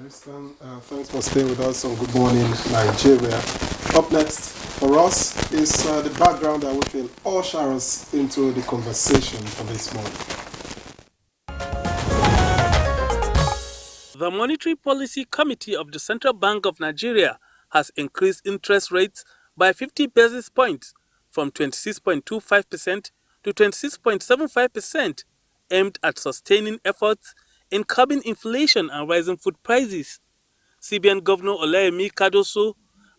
Thanks for staying with us on Good Morning Nigeria. Up next for us is the background which will usher us into the conversation for this morning. The Monetary Policy Committee of the Central Bank of Nigeria has increased interest rates by 50 basis points from 26.25% to 26.75%, aimed at sustaining efforts in curbing inflation and rising food prices. CBN Governor Olayemi Kadoso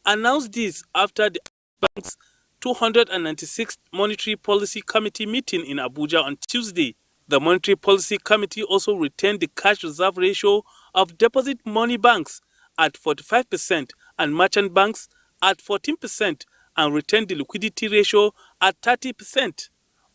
announced this after the bank's 296th Monetary Policy Committee meeting in Abuja on Tuesday. The Monetary Policy Committee also retained the cash reserve ratio of deposit money banks at 45% and merchant banks at 14% and retained the liquidity ratio at 30%.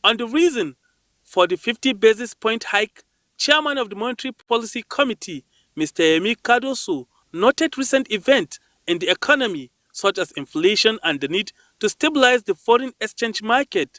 On the reason for the 50 basis point hike, Chairman of the Monetary Policy Committee, Mr. Yemi Kadoso, noted recent events in the economy such as inflation and the need to stabilize the foreign exchange market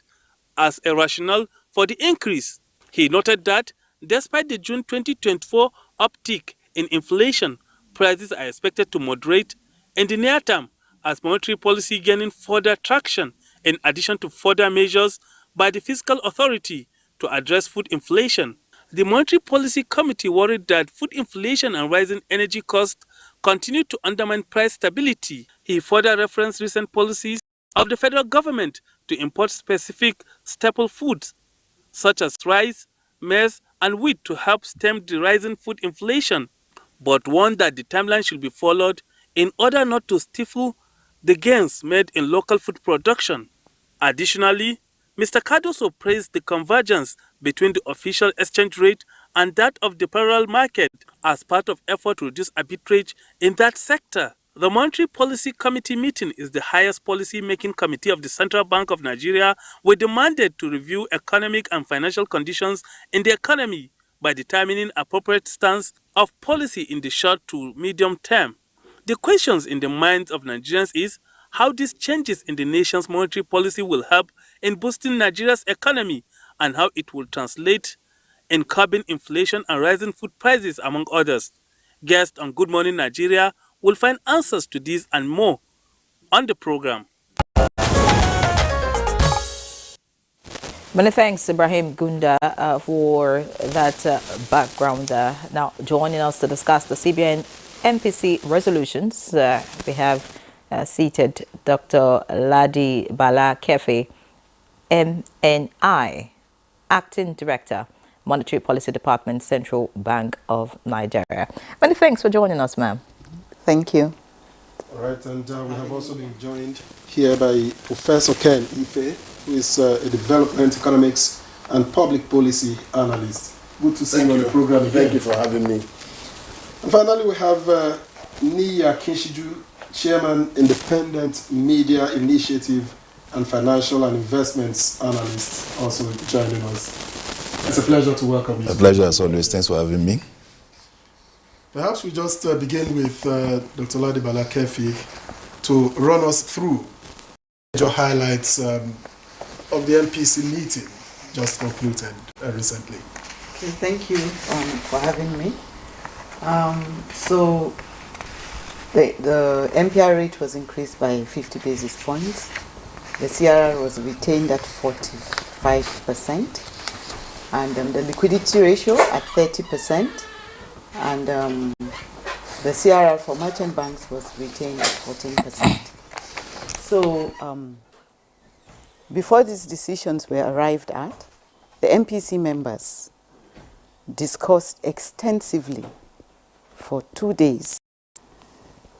as a rationale for the increase. He noted that despite the June 2024 uptick in inflation, prices are expected to moderate in the near term as monetary policy gaining further traction in addition to further measures by the fiscal authority to address food inflation. The Monetary Policy Committee worried that food inflation and rising energy costs continue to undermine price stability. He further referenced recent policies of the federal government to import specific staple foods such as rice, maize, and wheat to help stem the rising food inflation, but warned that the timeline should be followed in order not to stifle the gains made in local food production. Additionally, Mr. Cardoso praised the convergence between the official exchange rate and that of the parallel market as part of effort to reduce arbitrage in that sector. The Monetary Policy Committee meeting is the highest policy-making committee of the Central Bank of Nigeria with the mandate to review economic and financial conditions in the economy by determining appropriate stance of policy in the short to medium term. The questions in the minds of Nigerians is how these changes in the nation's monetary policy will help in boosting Nigeria's economy and how it will translate in curbing inflation and rising food prices, among others. Guests on Good Morning Nigeria will find answers to these and more on the program. Many thanks, Ibrahim Gunda, for that background. Now, joining us to discuss the CBN MPC resolutions, we have seated Dr. Ladi Bala Kefi, MNI, Acting Director, Monetary Policy Department, Central Bank of Nigeria. Many thanks for joining us, ma'am. Thank you. All right, and we have also been joined here by Professor Ken Ife, who is a development economics and public policy analyst. Good to see you on the program. Thank you for having me. And finally, we have Niya Kinshiju, Chairman, Independent Media Initiative and Financial and Investments Analyst, also joining us. It's a pleasure to welcome you. A pleasure as always. Thanks for having me. Perhaps we just begin with Dr. Ladi Bala Kefi to run us through major highlights of the MPC meeting just concluded recently. Okay, thank you for having me. So the MPR rate was increased by 50 basis points. The CRR was retained at 45%, and the liquidity ratio at 30%, and the CRR for merchant banks was retained at 14%. So before these decisions were arrived at, the MPC members discussed extensively for 2 days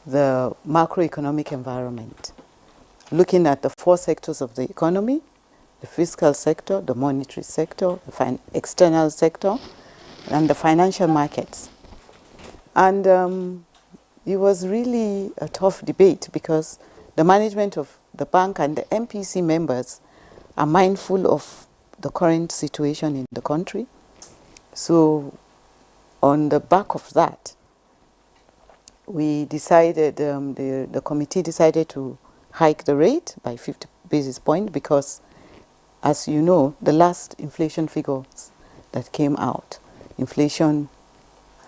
the macroeconomic environment, looking at the 4 sectors of the economy: the fiscal sector, the monetary sector, the external sector, and the financial markets. And it was really a tough debate because the management of the bank and the MPC members are mindful of the current situation in the country. So on the back of that, we decided, the committee decided to hike the rate by 50 basis points because, as you know, the last inflation figures that came out, inflation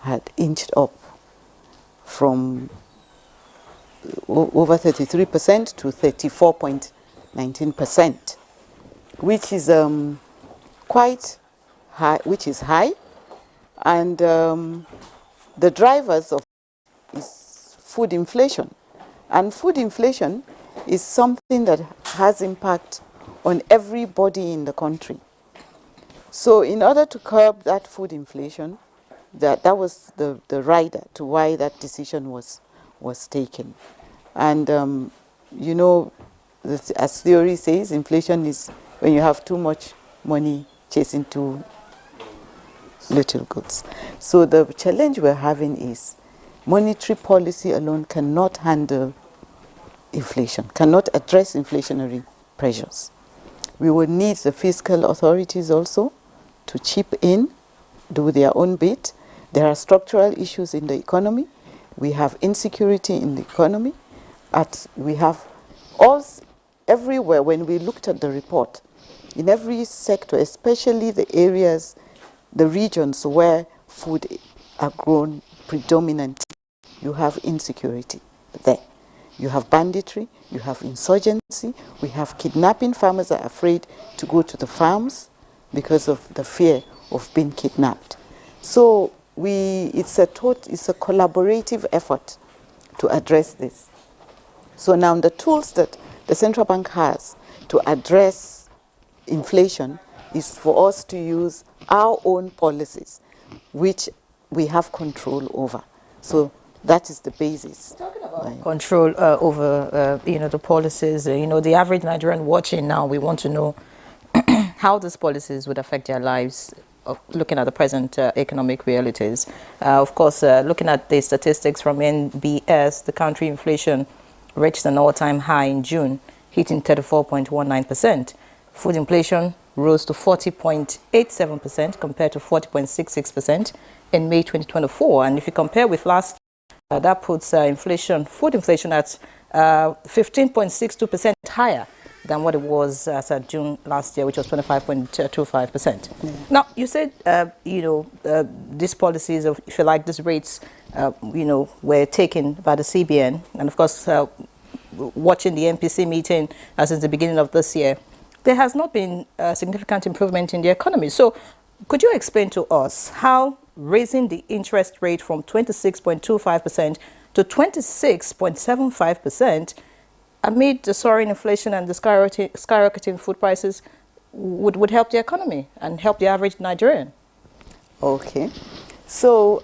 had inched up from over 33% to 34.19%, which is quite high, and the drivers of is food inflation. And food inflation is something that has impact on everybody in the country. So in order to curb that food inflation, that was the rider to why that decision was taken. And you know, as theory says, inflation is when you have too much money chasing too little goods. So the challenge we're having is monetary policy alone cannot handle inflation, cannot address inflationary pressures. We will need the fiscal authorities also to chip in, do their own bit. There are structural issues in the economy. We have insecurity in the economy. We have everywhere. When we looked at the report, in every sector, especially the areas, the regions where food are grown predominantly, you have insecurity there. You have banditry, you have insurgency, we have kidnapping. Farmers are afraid to go to the farms because of the fear of being kidnapped. So it's a collaborative effort to address this. So now the tools that the central bank has to address inflation is for us to use our own policies, which we have control over. So that is the basis. Control over the policies. The average Nigerian watching now, we want to know how these policies would affect their lives, looking at the present economic realities. Of course, looking at the statistics from NBS, the country inflation reached an all-time high in June, hitting 34.19%. Food inflation rose to 40.87% compared to 40.66% in May 2024. And if you compare with last, that puts food inflation at 15.62% higher than what it was as at June last year, which was 25.25%. Now, you said, these policies of, if you like, these rates, were taken by the CBN. And of course, watching the MPC meeting since the beginning of this year, there has not been a significant improvement in the economy. So could you explain to us how raising the interest rate from 26.25% to 26.75% amid the soaring inflation and the skyrocketing food prices would help the economy and help the average Nigerian? Okay. So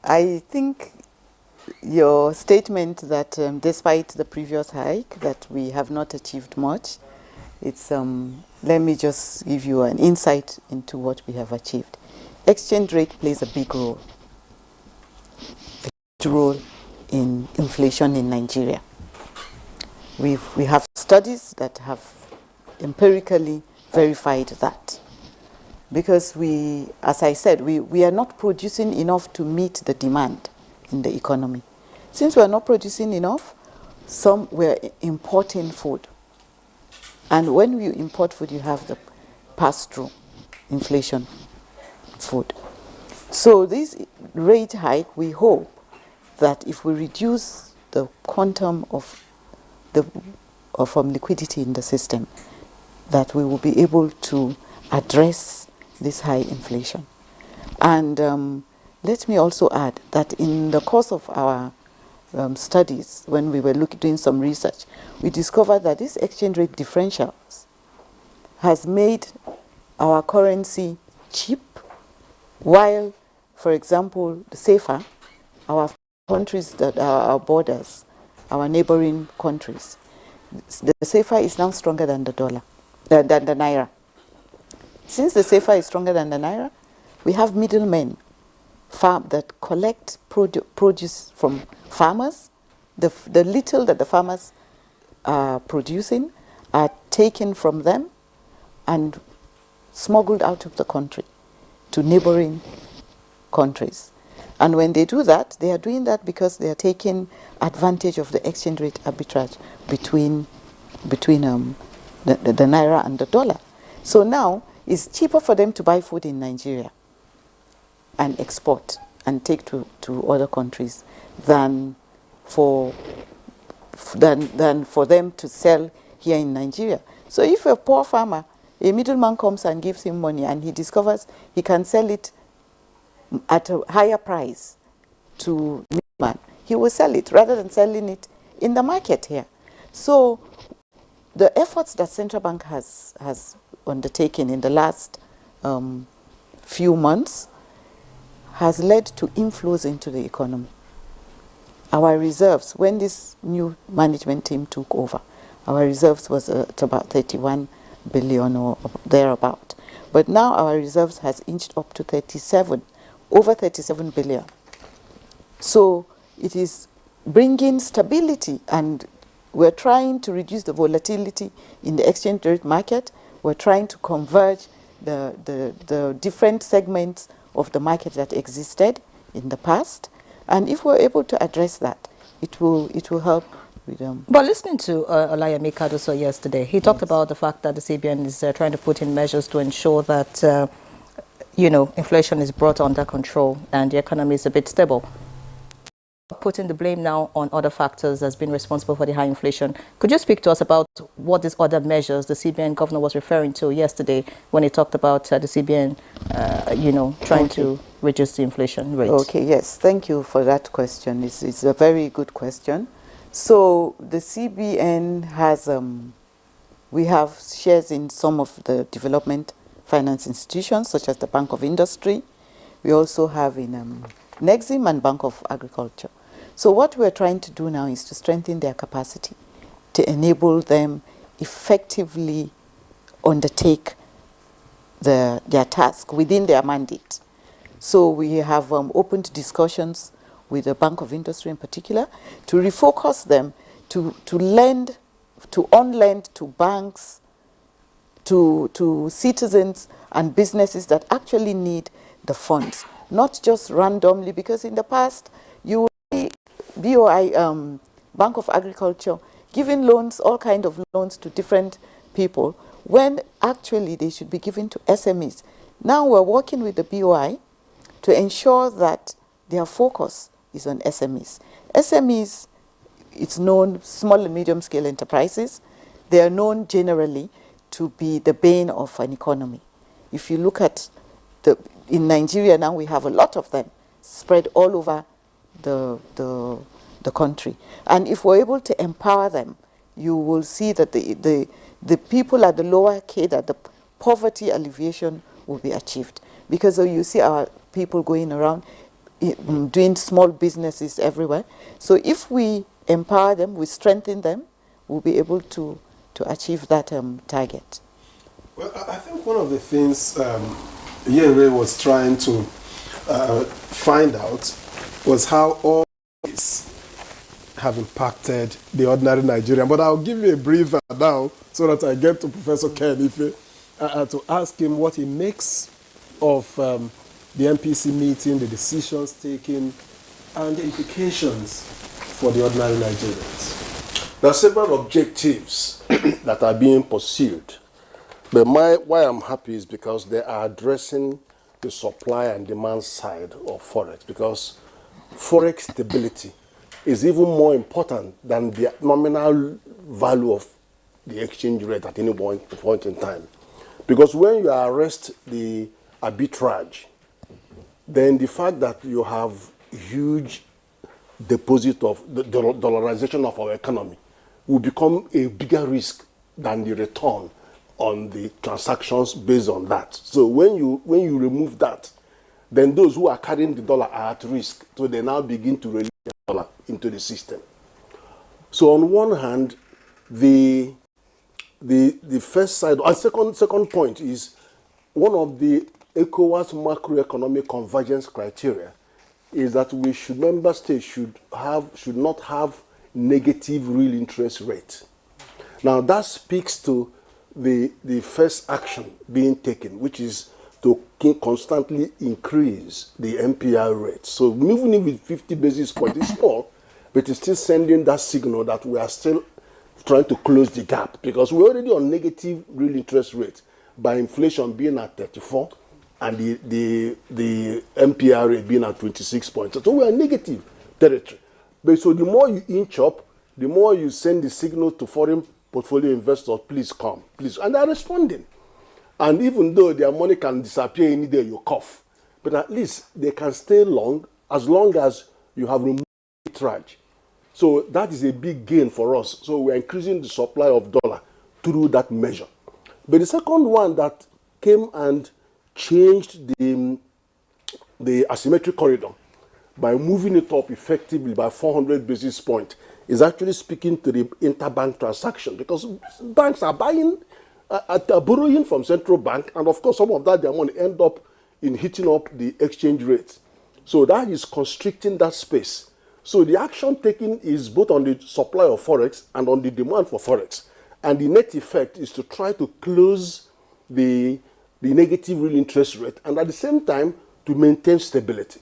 I think your statement that despite the previous hike that we have not achieved much, it's let me just give you an insight into what we have achieved. Exchange rate plays a big role in inflation in Nigeria. We have studies that have empirically verified that, because as I said, we are not producing enough to meet the demand in the economy. Since we are not producing enough, we're importing food. And when you import food, you have the pass-through inflation food. So this rate hike, we hope that if we reduce the quantum of liquidity in the system, that we will be able to address this high inflation. And let me also add that in the course of our studies, when we were doing some research, we discovered that this exchange rate differentials has made our currency cheap, while, for example, the CFA, our countries that are our borders, our neighboring countries, the CFA is now stronger than the dollar, than the naira. Since the CFA is stronger than the naira, we have middlemen that collect produce from farmers. The little that the farmers are producing are taken from them and smuggled out of the country to neighboring countries. And when they do that, they are doing that because they are taking advantage of the exchange rate arbitrage between the naira and the dollar. So now it's cheaper for them to buy food in Nigeria and export and take to other countries than for them to sell here in Nigeria. So if a poor farmer, a middleman comes and gives him money and he discovers he can sell it at a higher price to middleman, he will sell it rather than selling it in the market here. So the efforts that central bank has undertaken in the last few months has led to inflows into the economy. Our reserves, when this new management team took over, our reserves was at about 31 billion or thereabout. But now our reserves has inched up to over 37 billion. So it is bringing stability, and we're trying to reduce the volatility in the exchange rate market. We're trying to converge the different segments of the market that existed in the past. And if we're able to address that, it will help with But listening to Olayemi Kadoso yesterday, he talked about the fact that the CBN is trying to put in measures to ensure that inflation is brought under control and the economy is a bit stable. Putting the blame now on other factors as being responsible for the high inflation. Could you speak to us about what these other measures the CBN governor was referring to yesterday when he talked about the CBN, trying to reduce the inflation rate? Okay, yes. Thank you for that question. It's a very good question. So the CBN has, we have shares in some of the development finance institutions, such as the Bank of Industry. We also have in Nexim and Bank of Agriculture. So what we're trying to do now is to strengthen their capacity to enable them effectively undertake their task within their mandate. So we have opened discussions with the Bank of Industry in particular to refocus them to on-lend to banks, to citizens and businesses that actually need the funds, not just randomly, because in the past you would see BOI, Bank of Agriculture, giving loans, all kind of loans to different people, when actually they should be given to SMEs. Now we're working with the BOI to ensure that their focus is on SMEs. SMEs, it's known, small and medium scale enterprises, they are known generally to be the bane of an economy. If you look at in Nigeria now, we have a lot of them spread all over the country. And if we're able to empower them, you will see that the people at the lower cadre, the poverty alleviation will be achieved. Because you see our people going around doing small businesses everywhere. So if we empower them, we strengthen them, we'll be able to achieve that target. Well, I think one of the things Yenre was trying to find out was how all this have impacted the ordinary Nigerian. But I'll give you a breather now so that I get to Professor Ken Ife to ask him what he makes of the MPC meeting, the decisions taken, and the implications for the ordinary Nigerians. There are several objectives that are being pursued. But why I'm happy is because they are addressing the supply and demand side of Forex, because Forex stability is even more important than the nominal value of the exchange rate at any point in time. Because when you arrest the arbitrage, then the fact that you have huge deposit of the dollarization of our economy will become a bigger risk than the return on the transactions based on that. So when you remove that, then those who are carrying the dollar are at risk. So they now begin to release the dollar into the system. So on one hand, the first side, and second point is one of the ECOWAS macroeconomic convergence criteria is that member states should not have negative real interest rate. Now that speaks to the first action being taken, which is to constantly increase the MPR rate. So moving in with 50 basis points is small, but it's still sending that signal that we are still trying to close the gap, because we're already on negative real interest rate by inflation being at 34 and the MPR rate being at 26 points. So we are negative territory. But so the more you inch up, the more you send the signal to foreign portfolio investors, please come, please. And they're responding. And even though their money can disappear any day, you cough. But at least they can stay long as you have removed arbitrage. So that is a big gain for us. So we're increasing the supply of dollar through that measure. But the second one that came and changed the asymmetric corridor by moving it up effectively by 400 basis points is actually speaking to the interbank transaction, because banks are buying, borrowing from central bank, and of course some of that their money end up in hitting up the exchange rate. So that is constricting that space. So the action taken is both on the supply of forex and on the demand for forex. And the net effect is to try to close the negative real interest rate, and at the same time to maintain stability.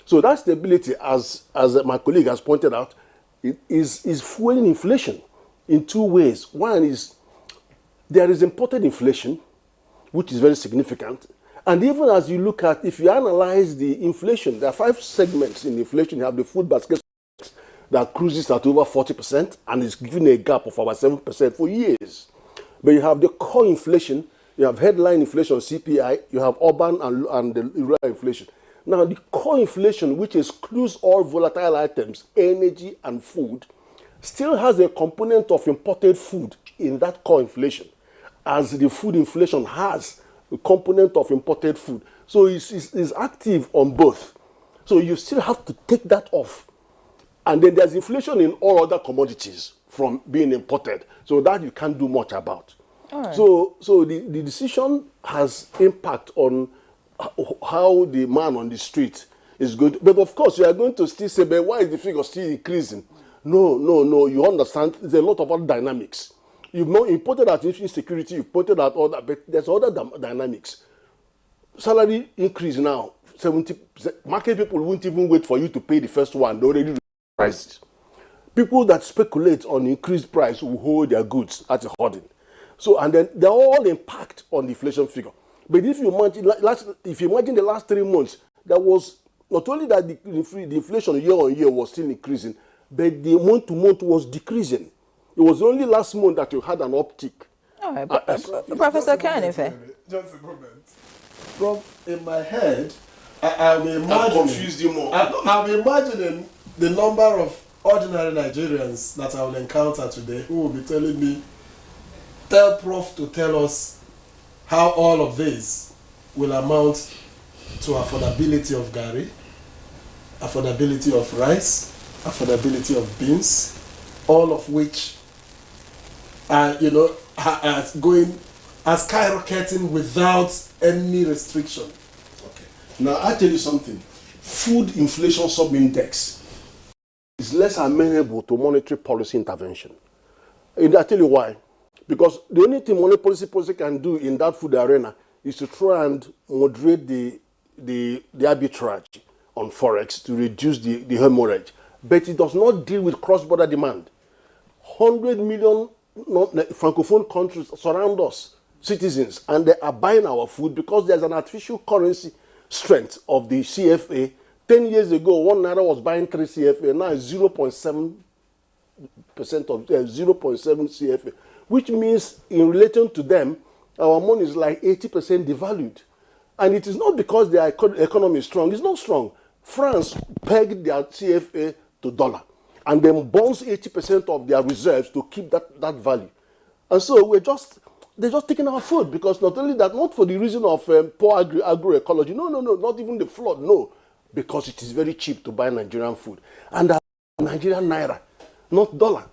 So that stability, as my colleague has pointed out, is fueling inflation in two ways. One is there is imported inflation, which is very significant. And even as you look at, if you analyze the inflation, there are 5 segments in inflation. You have the food basket that cruises at over 40% and is giving a gap of about 7% for years. But you have the core inflation, you have headline inflation, CPI, you have urban and the rural inflation. Now, the core inflation, which excludes all volatile items, energy and food, still has a component of imported food in that core inflation, as the food inflation has a component of imported food. So it's active on both. So you still have to take that off. And then there's inflation in all other commodities from being imported. So that you can't do much about. Right. So the decision has impact on how the man on the street is going to, but of course you are going to still say, but why is the figure still increasing? No, you understand, there's a lot of other dynamics. You've not imported at insecurity, you've pointed out all that, but there's other dynamics. Salary increase now, 70%. Market people won't even wait for you to pay the first one, they already raise prices. People that speculate on increased price will hold their goods at a hoarding. So, and then they all impact on the inflation figure. But if you imagine the last 3 months, there was not only that the inflation year on year was still increasing, but the month to month was decreasing. It was only last month that you had an uptick. All right, Professor Kanife. Just a moment. Prof, in my head, I'm imagining. I've confused you more. I'm imagining the number of ordinary Nigerians that I will encounter today who will be telling me, tell Prof to tell us how all of this will amount to affordability of gari, affordability of rice, affordability of beans, all of which are, skyrocketing without any restriction. Okay. Now, I'll tell you something. Food inflation sub-index is less amenable to monetary policy intervention. And I'll tell you why. Because the only thing monetary policy can do in that food arena is to try and moderate the arbitrage on forex to reduce the hemorrhage. But it does not deal with cross-border demand. 100 million francophone countries surround us, citizens, and they are buying our food because there's an artificial currency strength of the CFA. 10 years ago, 1 naira was buying 3 CFA. Now it's 0.7% of 0.7 CFA. Which means, in relation to them, our money is like 80% devalued. And it is not because their economy is strong. It's not strong. France pegged their CFA to dollar and then bonds 80% of their reserves to keep that value. And so they're just taking our food, because not only that, not for the reason of poor agroecology. No, not even the flood, no. Because it is very cheap to buy Nigerian food. And Nigerian naira, not dollar.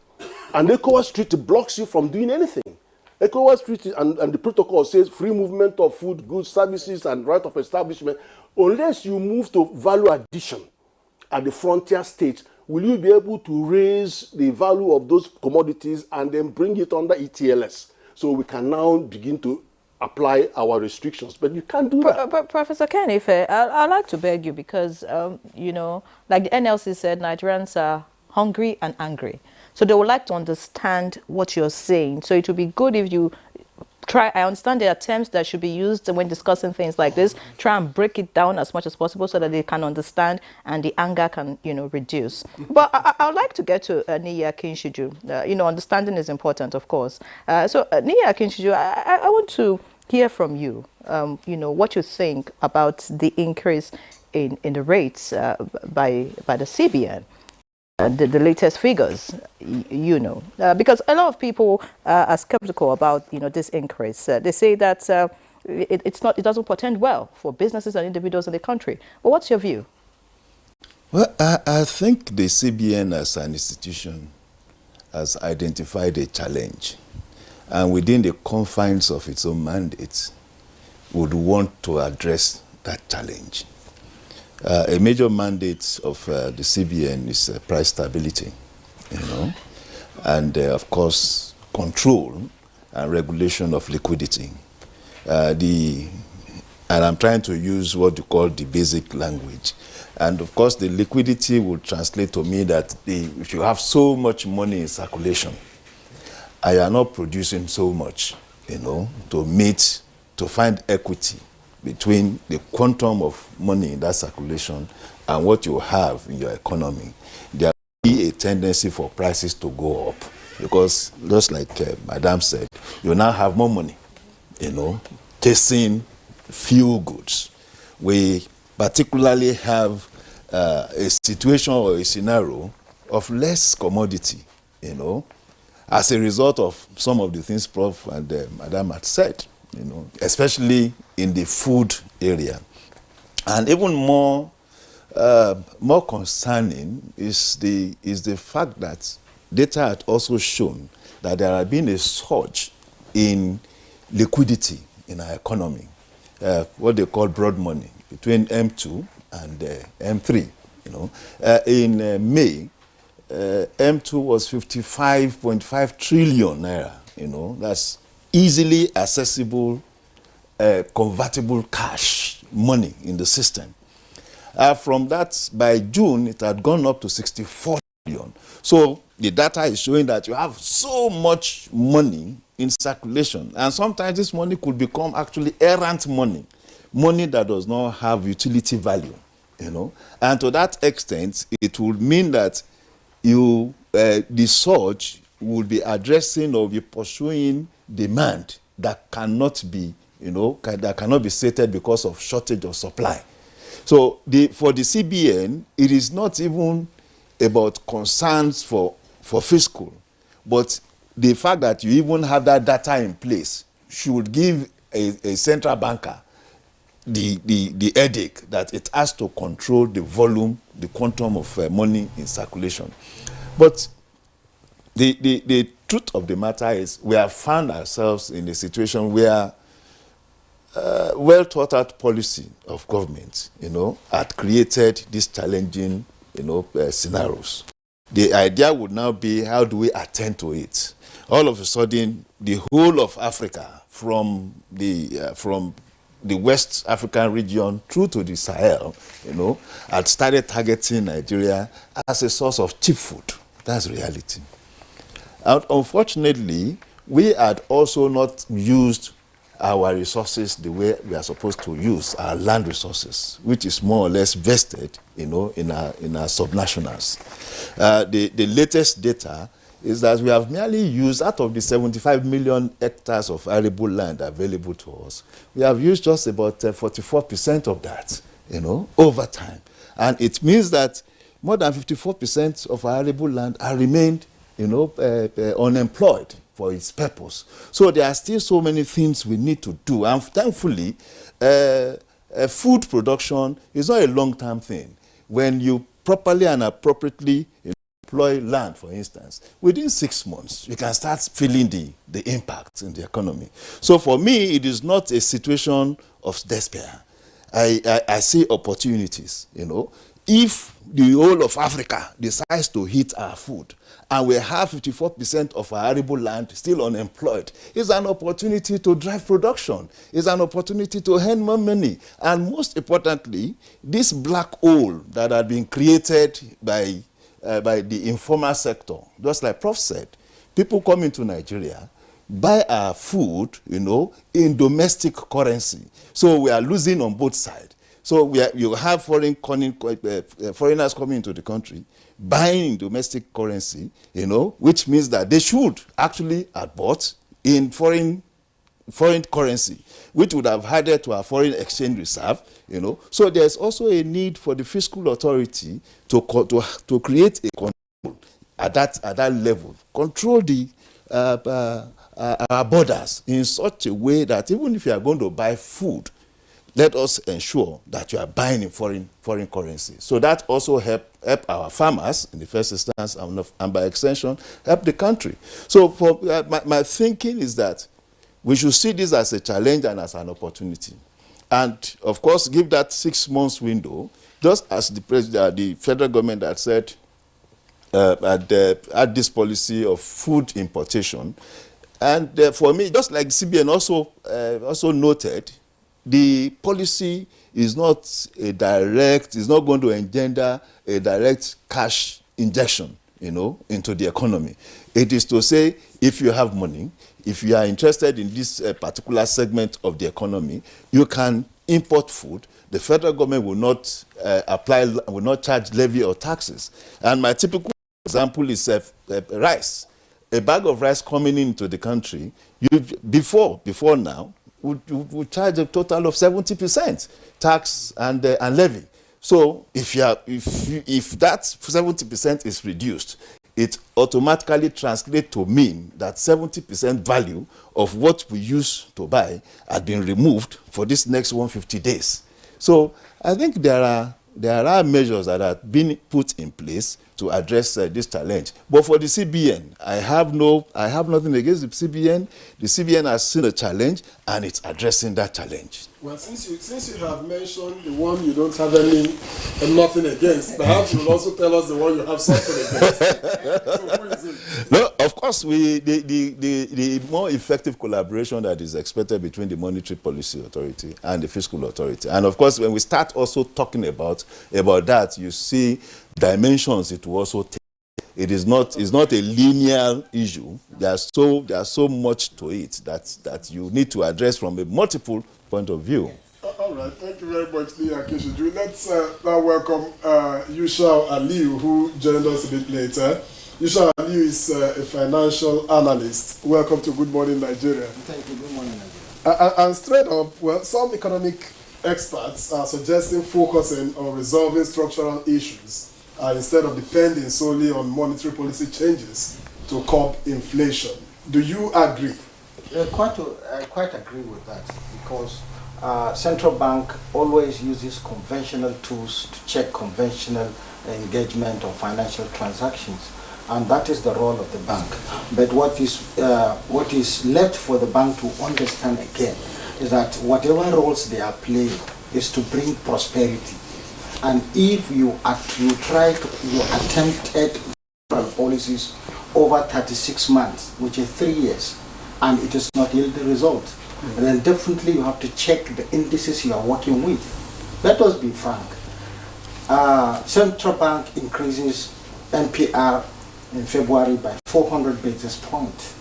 And ECOWAS Treaty blocks you from doing anything. ECOWAS Treaty and the protocol says free movement of food, goods, services, and right of establishment. Unless you move to value addition at the frontier states, will you be able to raise the value of those commodities and then bring it under ETLS? So we can now begin to apply our restrictions. But you can't do that. Professor Kanife, I'd like to beg you, because, like the NLC said, Nigerians are hungry and angry. So they would like to understand what you're saying. So it would be good if you I understand there are terms that should be used when discussing things like this. Try and break it down as much as possible so that they can understand and the anger can, reduce. But I would like to get to Niya Kinshiju. Understanding is important, of course. Niya Kinshiju, I want to hear from you, what you think about the increase in the rates by the CBN. The latest figures, because a lot of people are skeptical about this increase. They say that it doesn't portend well for businesses and individuals in the country. But what's your view? Well, I think the CBN as an institution has identified a challenge, and within the confines of its own mandate would want to address that challenge. A major mandate of the CBN is price stability, and of course control and regulation of liquidity. And I'm trying to use what you call the basic language. And of course the liquidity would translate to me that if you have so much money in circulation, and you are not producing so much, to find equity between the quantum of money in that circulation and what you have in your economy, there will be a tendency for prices to go up. Because just like Madam said, you now have more money, chasing few goods. We particularly have a situation or a scenario of less commodity, as a result of some of the things Prof and Madam had said. Especially in the food area. And even more concerning is the fact that data had also shown that there had been a surge in liquidity in our economy, what they call broad money, between M2 and M3. In May, M2 was 55.5 trillion naira. That's easily accessible, convertible cash money in the system. From that, by June, it had gone up to 64 billion. So the data is showing that you have so much money in circulation. And sometimes this money could become actually errant money, money that does not have utility value, And to that extent, it would mean that the surge would be addressing or be pursuing demand that cannot be, that cannot be sated because of shortage of supply. So for the CBN, it is not even about concerns for fiscal, but the fact that you even have that data in place should give a central banker the headache that it has to control the volume, the quantum of money in circulation. But the truth of the matter is we have found ourselves in a situation where well thought out policy of government, had created these challenging, scenarios. The idea would now be, how do we attend to it? All of a sudden, the whole of Africa, from the West African region through to the Sahel, had started targeting Nigeria as a source of cheap food. That's reality. And unfortunately, we had also not used our resources the way we are supposed to use our land resources, which is more or less vested, in our subnationals. The latest data is that we have merely used, out of the 75 million hectares of arable land available to us, we have used just about 44% of that, over time. And it means that more than 54% of our arable land are remained, unemployed for its purpose. So there are still so many things we need to do. And thankfully, food production is not a long-term thing. When you properly and appropriately employ land, for instance, within 6 months, you can start feeling the impact in the economy. So for me, it is not a situation of despair. I see opportunities, If the whole of Africa decides to eat our food, and we have 54% of our arable land still unemployed, it's an opportunity to drive production. It's an opportunity to earn more money. And most importantly, this black hole that had been created by the informal sector, just like Prof said, people come into Nigeria, buy our food, in domestic currency. So we are losing on both sides. So you have foreigners coming into the country, buying in domestic currency, which means that they should actually have bought in foreign currency, which would have added to our foreign exchange reserve, So there's also a need for the fiscal authority to create a control at that level, control our borders in such a way that even if you are going to buy food, let us ensure that you are buying in foreign currency. So that also help our farmers in the first instance, and by extension, help the country. So for my thinking is that we should see this as a challenge and as an opportunity. And of course, give that 6 months window, just as the federal government had said, had this policy of food importation. And for me, just like CBN also noted, the policy is not going to engender a direct cash injection, into the economy. It is to say, if you have money, if you are interested in this particular segment of the economy, you can import food. The federal government will not charge levy or taxes. And my typical example is rice. A bag of rice coming into the country, before now, would charge a total of 70% tax and levy. So if that 70% is reduced, it automatically translates to mean that 70% value of what we used to buy had been removed for this next 150 days. So I think there are measures that have been put in place to address this challenge. But for the CBN, I have nothing against the CBN. The CBN has seen a challenge and it's addressing that challenge. Well, since you have mentioned the one you don't have nothing against, perhaps you will also tell us the one you have something against. So who is it? No, of course, the more effective collaboration that is expected between the Monetary Policy Authority and the Fiscal Authority. And of course, when we start also talking about that, you see dimensions it will also take. It's not a linear issue. There's so much to it that you need to address from a multiple point of view. All right, thank you very much, Nia Keshiju. Let's now welcome Yushau Aliyu, who joined us a bit later. Yushau Aliyu is a financial analyst. Welcome to Good Morning Nigeria. Thank you. Good morning, Nigeria. And straight up, well, some economic experts are suggesting focusing on resolving structural issues instead of depending solely on monetary policy changes to curb inflation. Do you agree? I quite agree with that, because central bank always uses conventional tools to check conventional engagement of financial transactions, and that is the role of the bank. But what is left for the bank to understand again is that whatever roles they are playing is to bring prosperity. And if you attempted policies over 36 months, which is 3 years, and it is not yield the result, then definitely you have to check the indices you are working with. Let us be frank. Central Bank increases NPR in February by 400 basis points.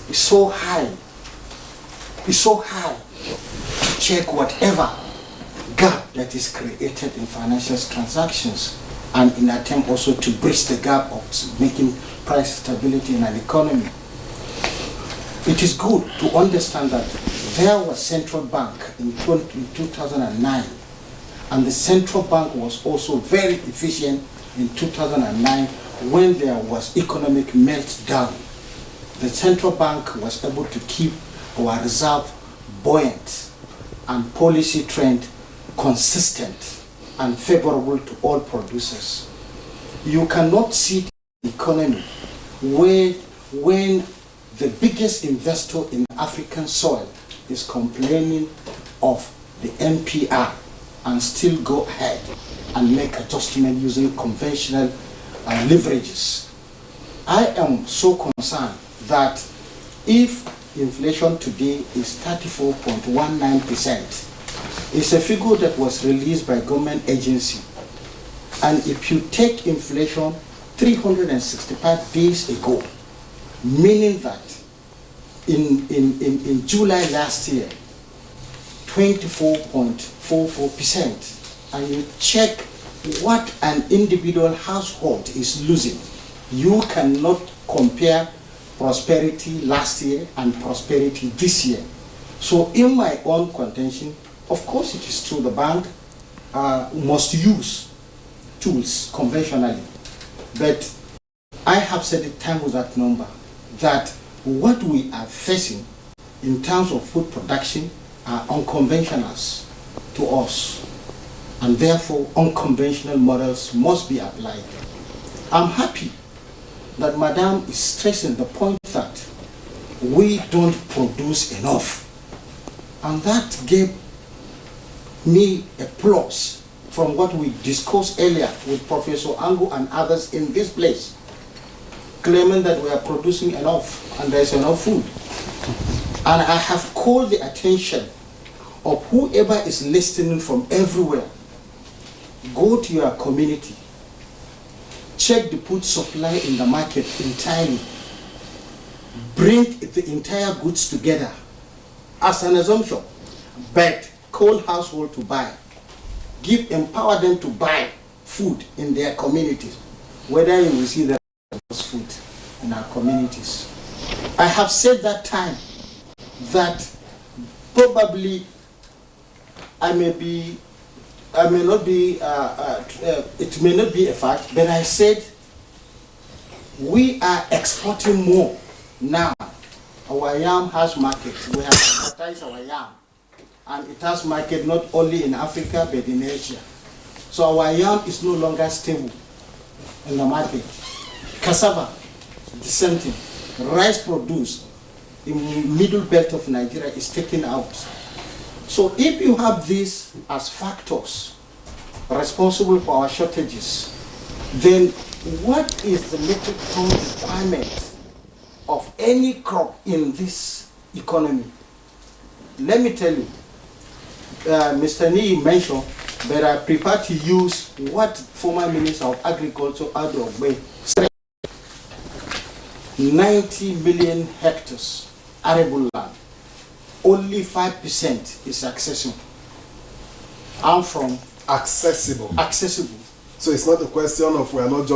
It's so high. It's so high to check whatever gap that is created in financial transactions, and in attempt also to bridge the gap of making price stability in an economy. It is good to understand that there was central bank in 2009, and the central bank was also very efficient in 2009 when there was economic meltdown. The central bank was able to keep our reserve buoyant and policy trend consistent and favorable to all producers. You cannot see the economy when the biggest investor in African soil is complaining of the NPR and still go ahead and make adjustment using conventional leverages. I am so concerned that if inflation today is 34.19%, it's a figure that was released by a government agency. And if you take inflation 365 days ago, meaning that in July last year, 24.44%, and you check what an individual household is losing, you cannot compare prosperity last year and prosperity this year. So in my own contention, of course it is true the bank must use tools conventionally, but I have said it time without number that what we are facing in terms of food production are unconventionals to us, and therefore unconventional models must be applied. I'm happy that Madam is stressing the point that we don't produce enough, and that gave me a plus from what we discussed earlier with Professor Angu and others in this place, claiming that we are producing enough and there's enough food. And I have called the attention of whoever is listening from everywhere. Go to your community, check the food supply in the market entirely, bring the entire goods together as an assumption, but call household to buy, empower them to buy food in their communities, whether you will see the food in our communities. I have said that time that probably it may not be a fact, but I said we are exporting more now. Our yam has market. We have advertised our yam, and it has market not only in Africa but in Asia. So our yam is no longer stable in the market. Cassava, the same thing. Rice produced in the middle belt of Nigeria is taken out. So if you have these as factors responsible for our shortages, then what is the metric ton requirement of any crop in this economy? Let me tell you, Mr. Nii mentioned that I prefer to use what former Minister of Agriculture, Adrogbe, said. 90 million hectares arable land, only 5% is accessible. I'm from Accessible. So it's not a question of not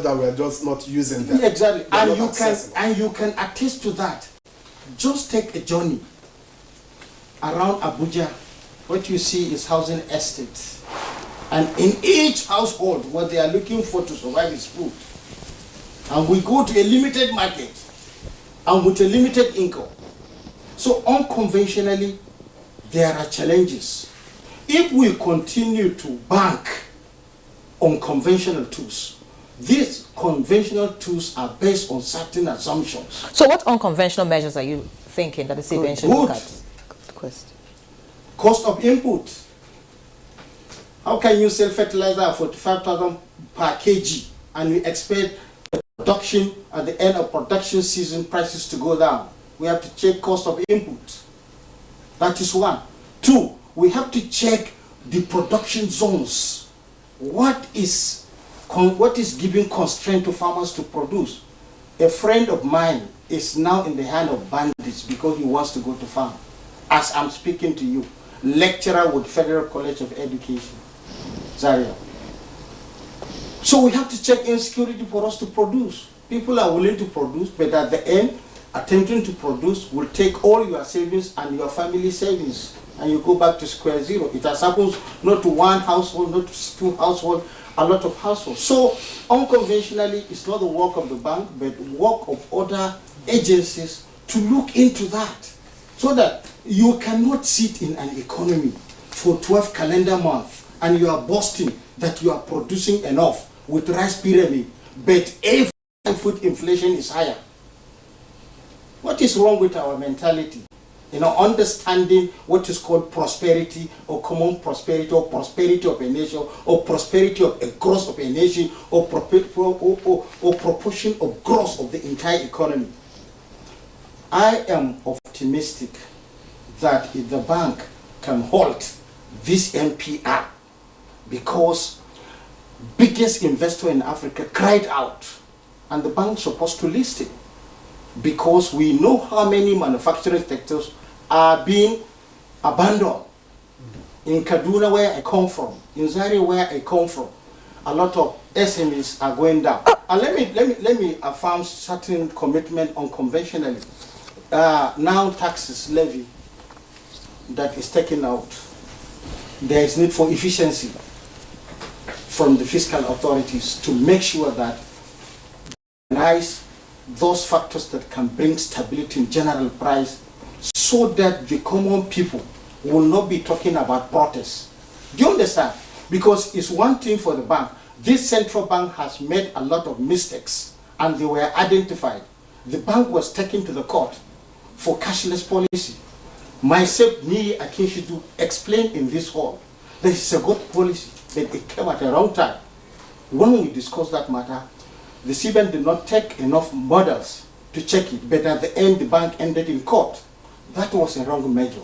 that we are just not using them. Exactly, and you can attest to that. Just take a journey around Abuja. What you see is housing estates, and in each household, what they are looking for to survive is food. And we go to a limited market and with a limited income. So unconventionally, there are challenges. If we continue to bank on conventional tools, these conventional tools are based on certain assumptions. So what unconventional measures are you thinking that the CBN should look at? Good question. Cost of input. How can you sell fertilizer at 45,000 per kg and you expect production at the end of production season prices to go down? We have to check cost of input. That is one. Two, we have to check the production zones. What is giving constraint to farmers to produce? A friend of mine is now in the hand of bandits because he wants to go to farm. As I'm speaking to you, lecturer with Federal College of Education, Zaria. So we have to check insecurity for us to produce. People are willing to produce, but at the end, attempting to produce will take all your savings and your family savings, and you go back to square zero. It has happened not to one household, not to two households, a lot of households. So unconventionally, it's not the work of the bank, but work of other agencies to look into that, so that you cannot sit in an economy for 12 calendar months and you are boasting that you are producing enough with rice pyramid, but every food inflation is higher. What is wrong with our mentality? Understanding what is called prosperity or common prosperity or prosperity of a nation or prosperity of a growth of a nation or proportion of growth of the entire economy. I am optimistic that if the bank can halt this NPR, because biggest investor in Africa cried out, and the bank is supposed to list it. because we know how many manufacturing sectors are being abandoned. In Kaduna, where I come from, in Zaria, where I come from, a lot of SMEs are going down. And let me affirm certain commitment unconventionally. Now taxes levy that is taken out, there is need for efficiency from the fiscal authorities to make sure that those factors that can bring stability in general price, so that the common people will not be talking about protests. Do you understand? Because it's one thing for the bank. This central bank has made a lot of mistakes and they were identified. The bank was taken to the court for cashless policy. Myself, me, Akinshidu, explained in this hall that it's a good policy, but it came at the wrong time. When we discussed that matter, the CBN did not take enough models to check it, but at the end, the bank ended in court. That was a wrong measure.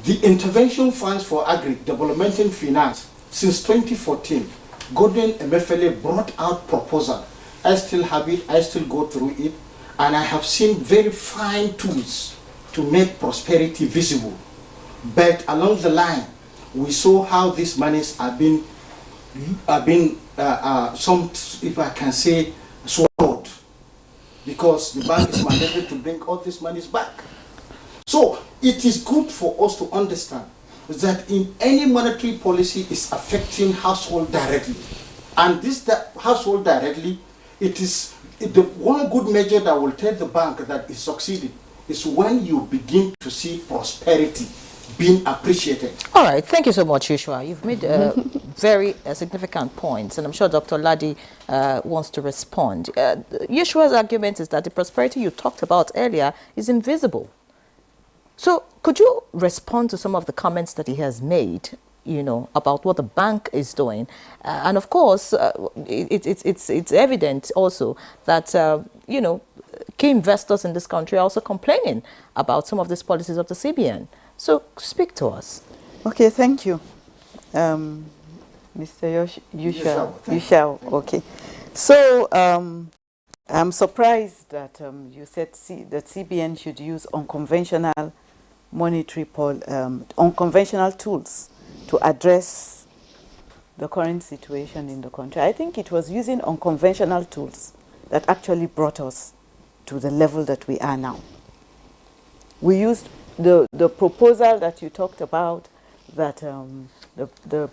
The intervention funds for agri development and finance since 2014, Gordon Emefiele brought out proposal. I still have it, I still go through it, and I have seen very fine tools to make prosperity visible. But along the line, we saw how these monies are being some, if I can say, swallowed, because the bank is mandated to bring all these monies back. So it is good for us to understand that in any monetary policy is affecting household directly. And this household directly, it is the one good measure that will tell the bank that is succeeding is when you begin to see prosperity being appreciated. All right, thank you so much, Joshua. You've made very significant points, and I'm sure Dr. Ladi wants to respond. Joshua's argument is that the prosperity you talked about earlier is invisible. So could you respond to some of the comments that he has made, you know, about what the bank is doing? And of course, it's evident also that, you know, key investors in this country are also complaining about some of these policies of the CBN. So speak to us. Okay, thank you. Mr. Yushao. Okay. So I'm surprised that you said that CBN should use unconventional unconventional tools to address the current situation in the country. I think it was using unconventional tools that actually brought us to the level that we are now. We used the proposal that you talked about, that the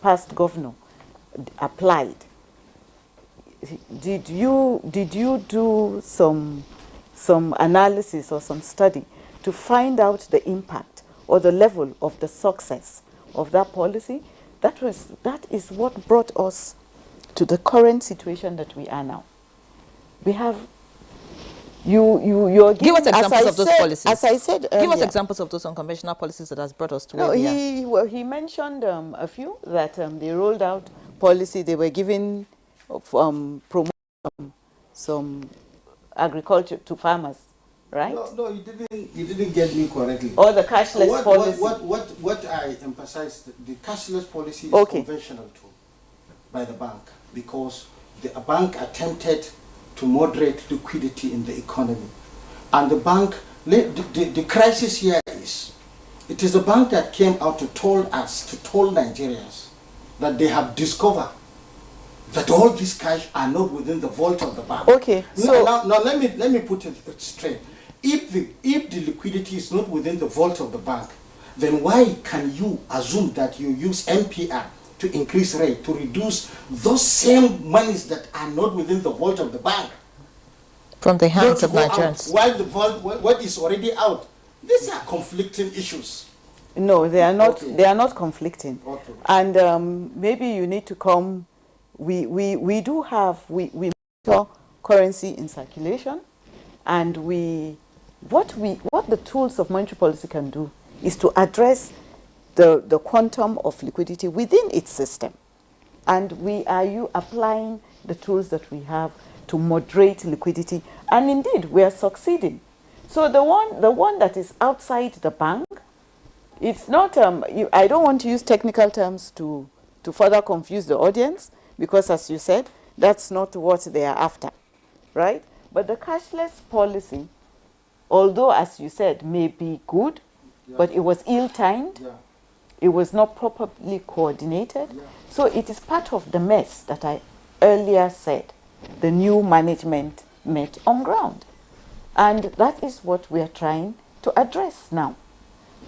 past governor applied. Did you do some analysis or some study to find out the impact or the level of the success of that policy? That is what brought us to the current situation that we are now. We have you're giving, give us examples of those policies. As I said earlier, give us examples of those unconventional policies that has brought us to where we are. He mentioned a few that they rolled out policy. They were giving promote some agriculture to farmers, right? No, you didn't get me correctly. Or the cashless policy. What I emphasized, the cashless policy is conventional tool by the bank, because the bank attempted to moderate liquidity in the economy. And the bank, the crisis here is, it is the bank that came out to tell Nigerians that they have discovered that all these cash are not within the vault of the bank. Okay. So now let me put it straight. If the liquidity is not within the vault of the bank, then why can you assume that you use MPR to increase rate, to reduce those same monies that are not within the vault of the bank from the hands of Nigerians? While the vault, what is already out? These are conflicting issues. No, they are not. Okay. They are not conflicting. Okay. And maybe you need to come. We monitor currency in circulation, and what the tools of monetary policy can do is to address the quantum of liquidity within its system. And we are applying the tools that we have to moderate liquidity, and indeed we are succeeding. So the one that is outside the bank, it's not I don't want to use technical terms to further confuse the audience, because as you said, that's not what they are after, right? But the cashless policy, although, as you said, may be good, but it was ill-timed. Yeah. It was not properly coordinated. Yeah. So it is part of the mess that I earlier said the new management met on ground. And that is what we are trying to address now.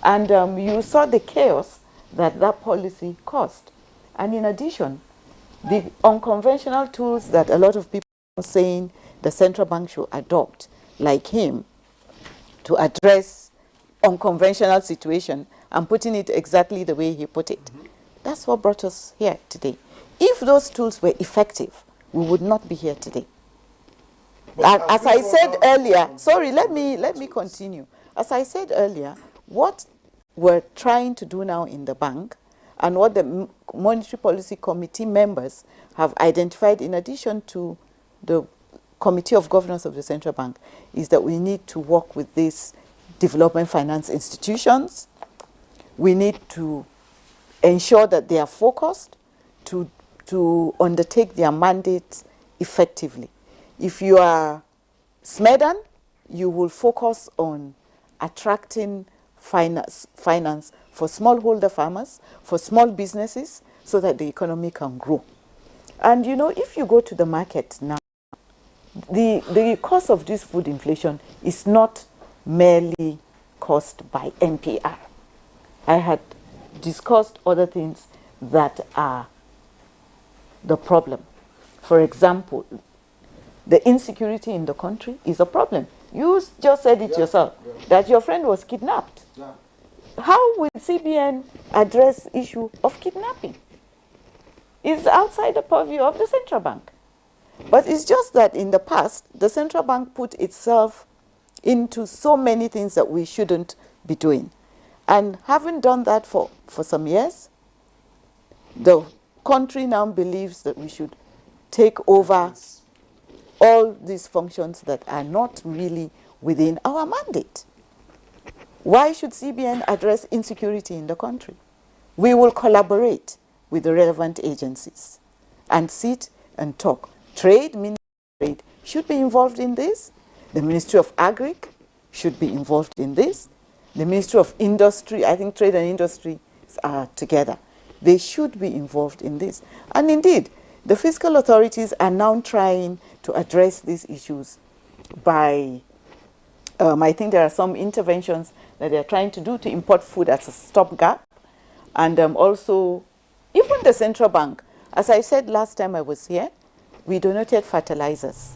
And you saw the chaos that that policy caused. And in addition, the unconventional tools that a lot of people are saying the central bank should adopt, like him, to address unconventional situation and putting it exactly the way he put it. That's what brought us here today. If those tools were effective, we would not be here today. As I said earlier, sorry, let me continue. As I said earlier, what we're trying to do now in the bank and what the Monetary Policy Committee members have identified in addition to the Committee of Governors of the Central Bank is that we need to work with these development finance institutions. We need to ensure that they are focused to undertake their mandates effectively. If you are SMEDAN, you will focus on attracting finance for smallholder farmers, for small businesses, so that the economy can grow. And you know, if you go to the market now, the cause of this food inflation is not merely caused by NPR. I had discussed other things that are the problem. For example, the insecurity in the country is a problem. You just said it yourself, that your friend was kidnapped. Yeah. How will CBN address issue of kidnapping? It's outside the purview of the central bank. But it's just that in the past, the central bank put itself into so many things that we shouldn't be doing. And having done that for some years, the country now believes that we should take over all these functions that are not really within our mandate. Why should CBN address insecurity in the country? We will collaborate with the relevant agencies and sit and talk. Trade, Ministry of Trade should be involved in this. The Ministry of Agri should be involved in this. The Ministry of Industry, I think Trade and Industry are together. They should be involved in this. And indeed, the fiscal authorities are now trying to address these issues by, I think there are some interventions that they're trying to do to import food as a stopgap. And also, even the central bank, as I said last time I was here, we donated fertilizers.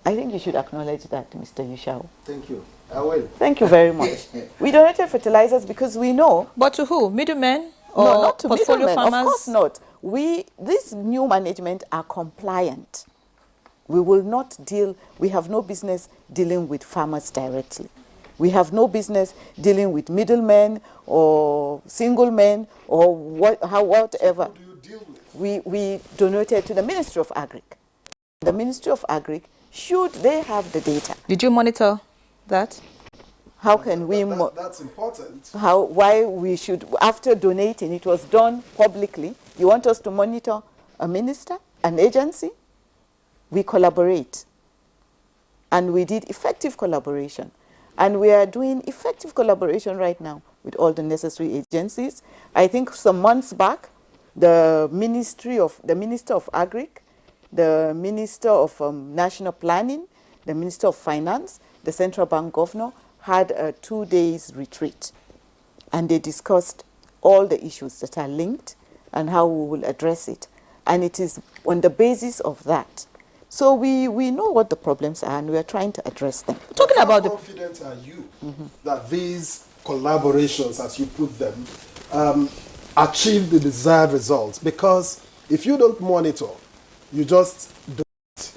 I think you should acknowledge that, Mr. Yushao. Thank you. I will. Thank you very much. We donated fertilizers because we know. But to who? Middlemen? Or No, not to portfolio middlemen. farmers? Of course not. This new management are compliant. We will not deal, we have no business dealing with farmers directly. We have no business dealing with middlemen or single men or whatever. Who do you deal with? We donated to the Ministry of Agri. The Ministry of Agri, should they have the data? Did you monitor that? How can we... That's important. Why we should, after donating, it was done publicly. You want us to monitor a minister, an agency? We collaborate. And we did effective collaboration. And we are doing effective collaboration right now with all the necessary agencies. I think some months back, the Minister of Agri, the Minister of National Planning, the Minister of Finance, the Central Bank Governor had a 2-day retreat. And they discussed all the issues that are linked and how we will address it. And it is on the basis of that. So we know what the problems are and we are trying to address them. Talking How about confident are you that these collaborations, as you put them, achieve the desired results? Because if you don't monitor, you just do it.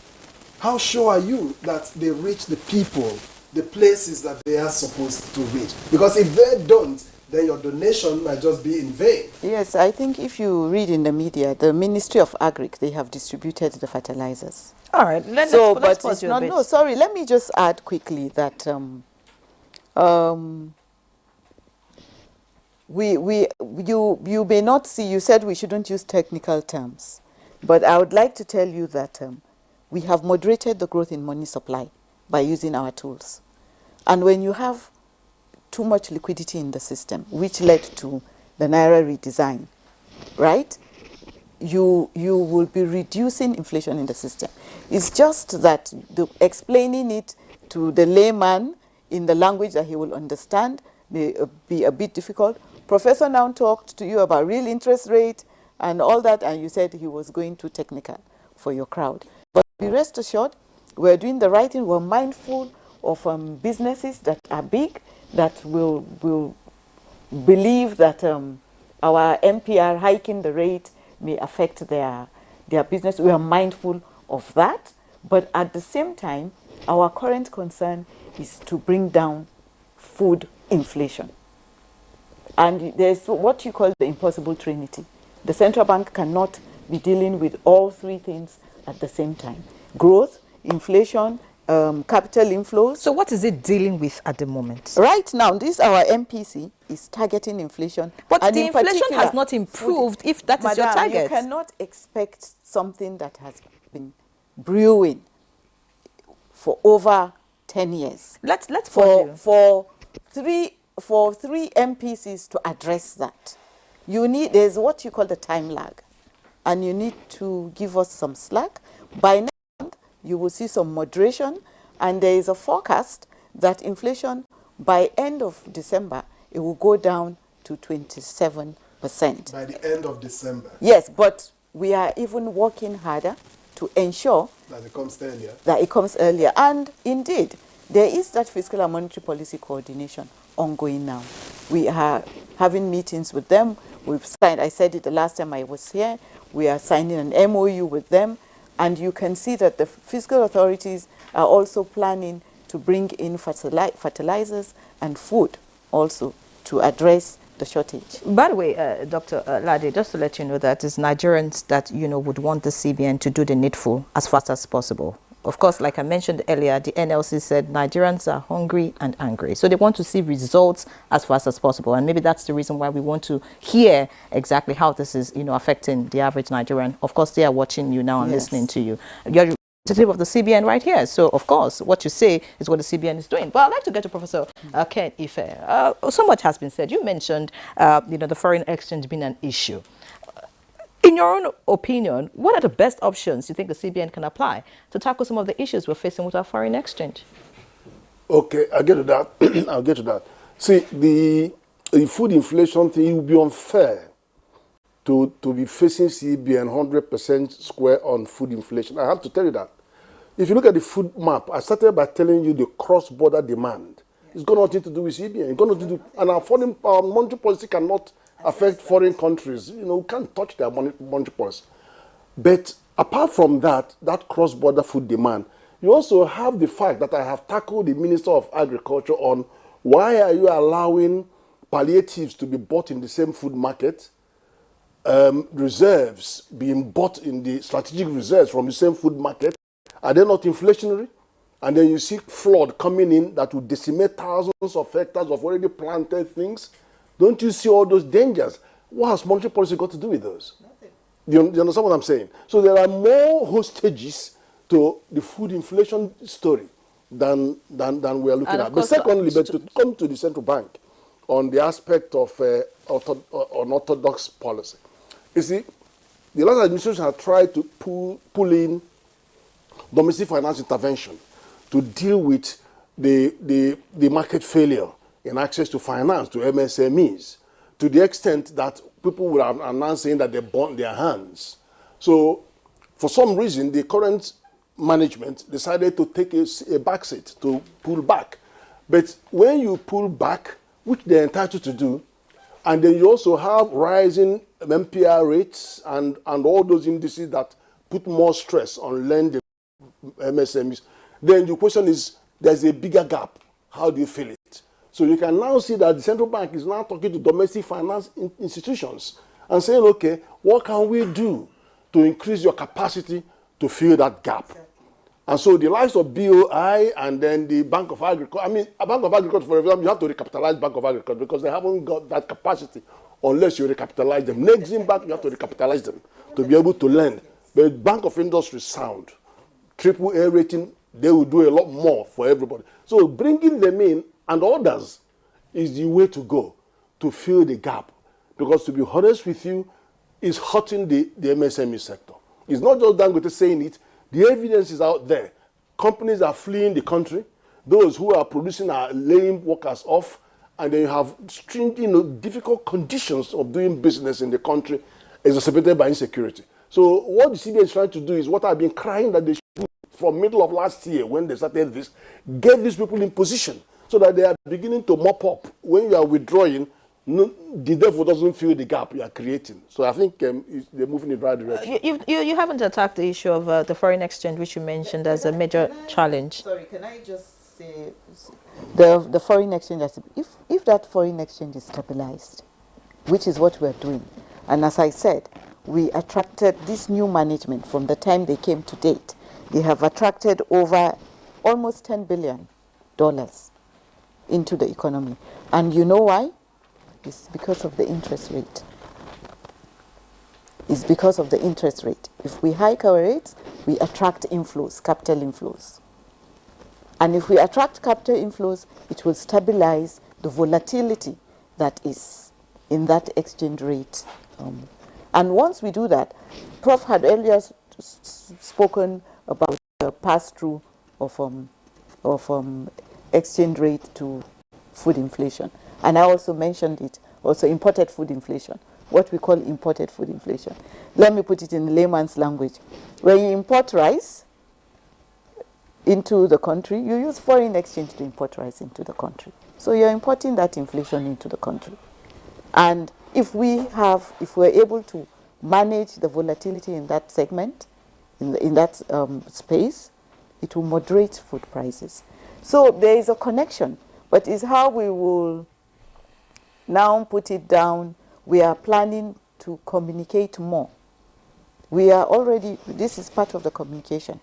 How sure are you that they reach the people, the places that they are supposed to reach? Because if they don't, then your donation might just be in vain. Yes, I think if you read in the media, the Ministry of Agri, they have distributed the fertilizers. All right, let's but pause it's you a not. bit. No, sorry. Let me just add quickly that you may not see. You said we shouldn't use technical terms, but I would like to tell you that we have moderated the growth in money supply by using our tools. And when you have too much liquidity in the system, which led to the Naira redesign, right? You will be reducing inflation in the system. It's just that explaining it to the layman in the language that he will understand may be a bit difficult. Professor now talked to you about real interest rate and all that, and you said he was going too technical for your crowd. But be rest assured, we're doing the right thing. We're mindful of businesses that are big, that will believe that our MPR hiking the rate may affect their business. We are mindful of that, but at the same time, our current concern is to bring down food inflation. And there's what you call the impossible trinity. The central bank cannot be dealing with all three things at the same time: growth, inflation, capital inflows. So what is it dealing with at the moment? Right now, this our MPC is targeting inflation. But and the inflation has not improved if that is your target. You cannot expect something that has been brewing for over 10 years. Let's for three MPCs to address that. There's what you call the time lag, and you need to give us some slack. By next month, you will see some moderation, and there is a forecast that inflation by end of December, it will go down to 27%. By the end of December. Yes, but we are even working harder to ensure that it comes earlier. And indeed, there is that fiscal and monetary policy coordination ongoing now. We are having meetings with them. We've signed, I said it the last time I was here, we are signing an MOU with them. And you can see that the fiscal authorities are also planning to bring in fertilizers and food also to address the shortage. By the way, Dr. Lade, just to let you know that it's Nigerians that, would want the CBN to do the needful as fast as possible. Of course, like I mentioned earlier, the NLC said Nigerians are hungry and angry. So they want to see results as fast as possible. And maybe that's the reason why we want to hear exactly how this is, affecting the average Nigerian. Of course, they are watching you now and listening to you. You're the representative of the CBN right here. So, of course, what you say is what the CBN is doing. But I'd like to get to Professor Ken Ife. So much has been said. You mentioned, the foreign exchange being an issue. In your own opinion, what are the best options you think the CBN can apply to tackle some of the issues we're facing with our foreign exchange? Okay, I'll get to that. I'll get to that. See, the food inflation thing, it would be unfair to be facing CBN 100% square on food inflation. I have to tell you that. If you look at the food map, I started by telling you the cross-border demand. It's got nothing to do with CBN. It's got nothing to do, and our monetary policy cannot affect foreign countries. We can't touch their monetary policy. But apart from that cross-border food demand, you also have the fact that I have tackled the Minister of Agriculture on why are you allowing palliatives to be bought in the same food market, reserves being bought in the strategic reserves from the same food market. Are they not inflationary? And then you see flood coming in that will decimate thousands of hectares of already planted things. Don't you see all those dangers? What has monetary policy got to do with those? Nothing. Do you understand what I'm saying? So there are more hostages to the food inflation story than we are looking at. But secondly, to come to the central bank on the aspect of unorthodox policy. You see, the last administration has tried to pull in domestic finance intervention to deal with the market failure in access to finance to MSMEs, to the extent that people would have announced saying that they burnt their hands. So, for some reason, the current management decided to take a backseat, to pull back. But when you pull back, which they're entitled to do, and then you also have rising MPR rates and all those indices that put more stress on lending MSMEs, then the question is, there's a bigger gap. How do you fill it? So you can now see that the central bank is now talking to domestic finance institutions and saying, okay, what can we do to increase your capacity to fill that gap? And so the likes of BOI and then the Bank of Agriculture, a Bank of Agriculture, for example, you have to recapitalize Bank of Agriculture because they haven't got that capacity unless you recapitalize them. Nexim Bank, you have to recapitalize them to be able to lend. But Bank of Industry is sound. AAA rating, they will do a lot more for everybody. So bringing them in and others is the way to go to fill the gap. Because to be honest with you, it's hurting the MSME sector. It's not just Dangote saying it. The evidence is out there. Companies are fleeing the country. Those who are producing are laying workers off. And then you have stringent, difficult conditions of doing business in the country exacerbated by insecurity. So what the CBN is trying to do is what I've been crying that they should do from middle of last year when they started this, get these people in position so that they are beginning to mop up. When you are withdrawing, the devil doesn't fill the gap you are creating. So I think they're moving in the right direction. You haven't attacked the issue of the foreign exchange, which you mentioned as a major challenge. Sorry, can I just say the foreign exchange, if that foreign exchange is stabilized, which is what we're doing, and as I said, we attracted this new management from the time they came to date. They have attracted over almost $10 billion into the economy. And you know why? It's because of the interest rate. It's because of the interest rate. If we hike our rates, we attract inflows, capital inflows. And if we attract capital inflows, it will stabilize the volatility that is in that exchange rate. And once we do that, Prof had earlier spoken about the pass-through of exchange rate to food inflation. And I also mentioned it, also imported food inflation, what we call imported food inflation. Let me put it in layman's language. When you import rice into the country, you use foreign exchange to import rice into the country. So you're importing that inflation into the country. And if we're able to manage the volatility in that segment, in that space, it will moderate food prices. So there is a connection, but it's how we will now put it down. We are planning to communicate more. We are already, this is part of the communication,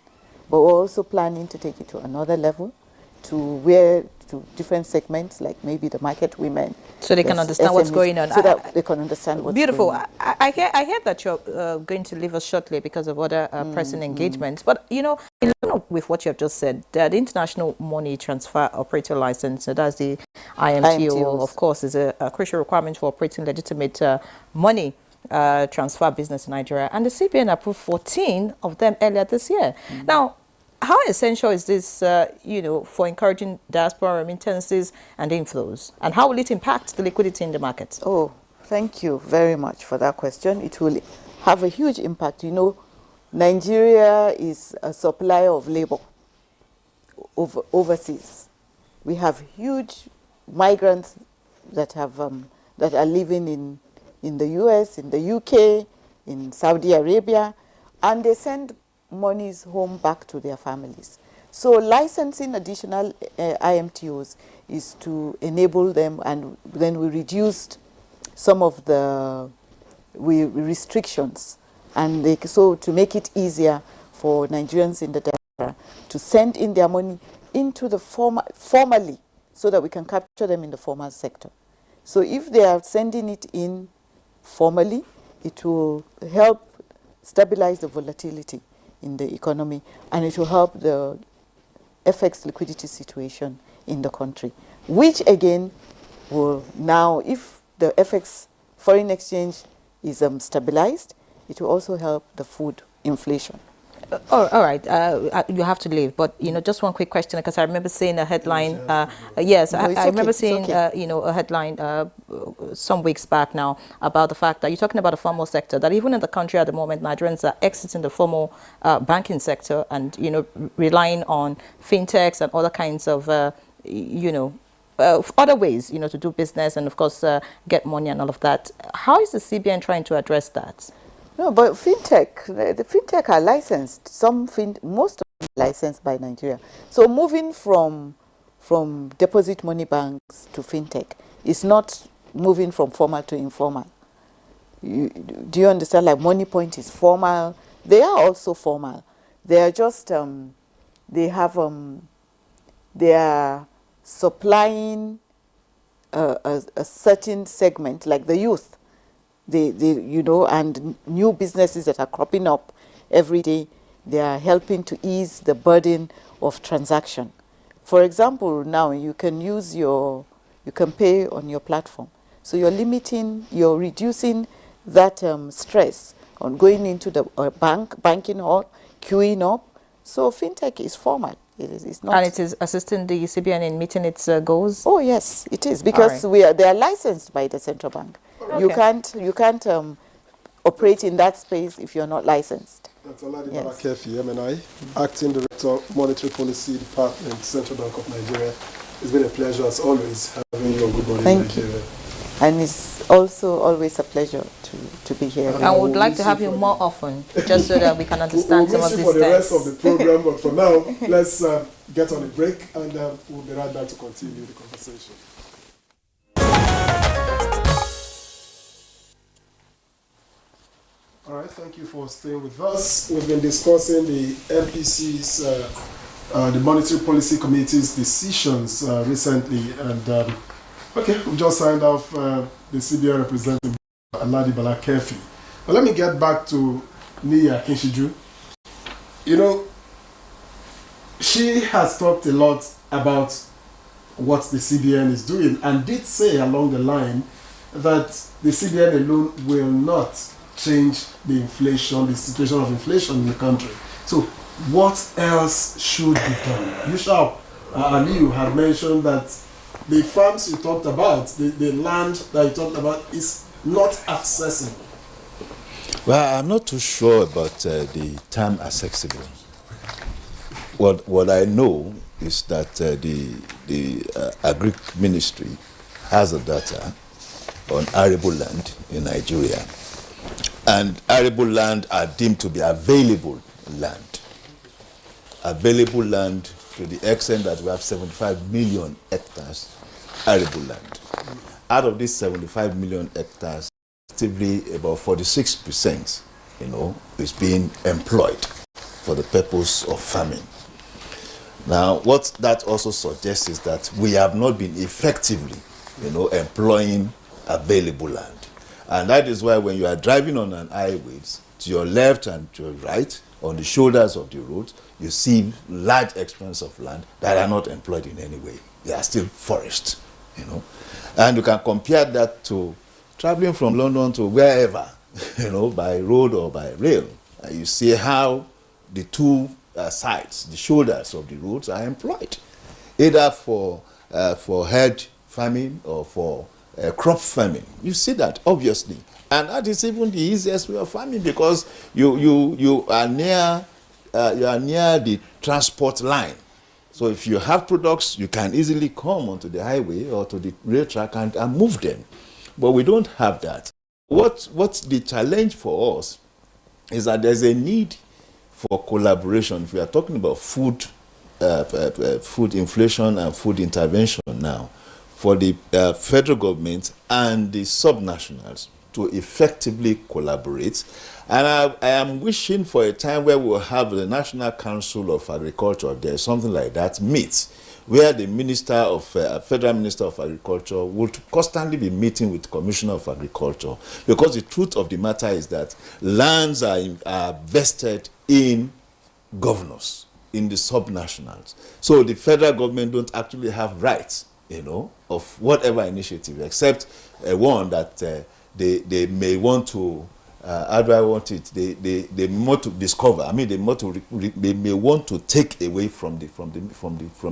but we're also planning to take it to another level, to different segments, like maybe the market women. So they can understand what's going on. So that they can understand what's beautiful. going on. I hear that you're going to leave us shortly because of other pressing engagements. But, in line with what you have just said, the International Money Transfer Operator License, so that's the IMTO, of course, is a crucial requirement for operating legitimate money transfer business in Nigeria. And the CBN approved 14 of them earlier this year. Now, how essential is this, for encouraging diaspora remittances and inflows? And how will it impact the liquidity in the market? Oh, thank you very much for that question. It will have a huge impact. Nigeria is a supplier of labor overseas. We have huge migrants that are living in the US, in the UK, in Saudi Arabia, and they send monies home back to their families. So licensing additional IMTOs is to enable them, and then we reduced some of the restrictions, and so to make it easier for Nigerians in the diaspora to send in their money into the formally, so that we can capture them in the formal sector. So if they are sending it in formally, it will help stabilize the volatility in the economy, and it will help the FX liquidity situation in the country, which again will now, if the FX foreign exchange is stabilized, it will also help the food inflation. All right, you have to leave, but just one quick question, because I remember seeing a headline. Yes, I remember seeing a headline some weeks back now about the fact that you're talking about the formal sector, that even in the country at the moment, Nigerians are exiting the formal banking sector and relying on fintechs and other kinds of other ways to do business and of course get money and all of that. How is the CBN trying to address that? No, but fintech, the fintech are licensed. Most of them are licensed by Nigeria. So moving from deposit money banks to fintech is not moving from formal to informal. Do you understand? Like Money Point is formal. They are also formal. They are just they are supplying a certain segment, like the youth. And new businesses that are cropping up every day. They are helping to ease the burden of transaction. For example, now you can pay on your platform. So you're reducing that stress on going into the banking or queuing up. So fintech is formal. It's not. And it is assisting the CBN in meeting its goals? Oh yes, it is, because they are licensed by the central bank. Okay. You can't operate in that space if you're not licensed. Dr. Ladi Balakefi, MNI, Acting Director, Monetary Policy Department, Central Bank of Nigeria. It's been a pleasure, as always, having you on Good Morning Nigeria. You. And it's also always a pleasure to be here. I would like to have you more often, just so that we can understand some of these things. We'll miss you for the rest of the program, but for now, let's get on a break, and we'll be right back to continue the conversation. All right, thank you for staying with us. We've been discussing the MPC's, the Monetary Policy Committee's decisions recently, and we just signed off the CBN representative, Aladi Balakefi. But let me get back to Nia Kinshiju. You know, she has talked a lot about what the CBN is doing, and did say along the line that the CBN alone will not change the situation of inflation in the country. So what else should be done? Yushab Aliyu had mentioned that the farms you talked about, the land that you talked about, is not accessible. Well, I'm not too sure about the term accessible. What I know is that the Agri Ministry has the data on arable land in Nigeria. And arable land are deemed to be available land. Available land to the extent that we have 75 million hectares arable land. Out of these 75 million hectares, actively about 46%, is being employed for the purpose of farming. Now, what that also suggests is that we have not been effectively, employing available land. And that is why when you are driving on an highway, to your left and to your right, on the shoulders of the road, you see large expanses of land that are not employed in any way. They are still forest, And you can compare that to traveling from London to wherever, by road or by rail. And you see how the two sides, the shoulders of the roads are employed, either for herd farming or for crop farming. You see that, obviously. And that is even the easiest way of farming, because you are near the transport line. So if you have products, you can easily come onto the highway or to the rail track and move them. But we don't have that. What's the challenge for us is that there's a need for collaboration. If we are talking about food inflation and food intervention now, for the federal government and the subnationals to effectively collaborate. And I am wishing for a time where we'll have the National Council of Agriculture, there's something like that, meet, where the Federal Minister of Agriculture would constantly be meeting with the Commissioner of Agriculture. Because the truth of the matter is that lands are vested in governors, in the subnationals. So the federal government don't actually have rights, of whatever initiative, except one that they may want to, how do I want it? They want to discover. I mean, they may want to take away from the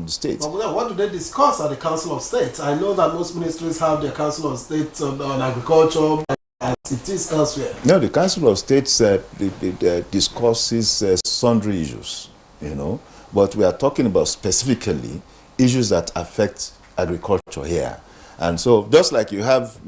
state. But what do they discuss at the Council of State? I know that most ministries have their Council of State on agriculture, as it is elsewhere. No, the Council of State discusses sundry issues, but we are talking about specifically issues that affect agriculture here. And so just like you have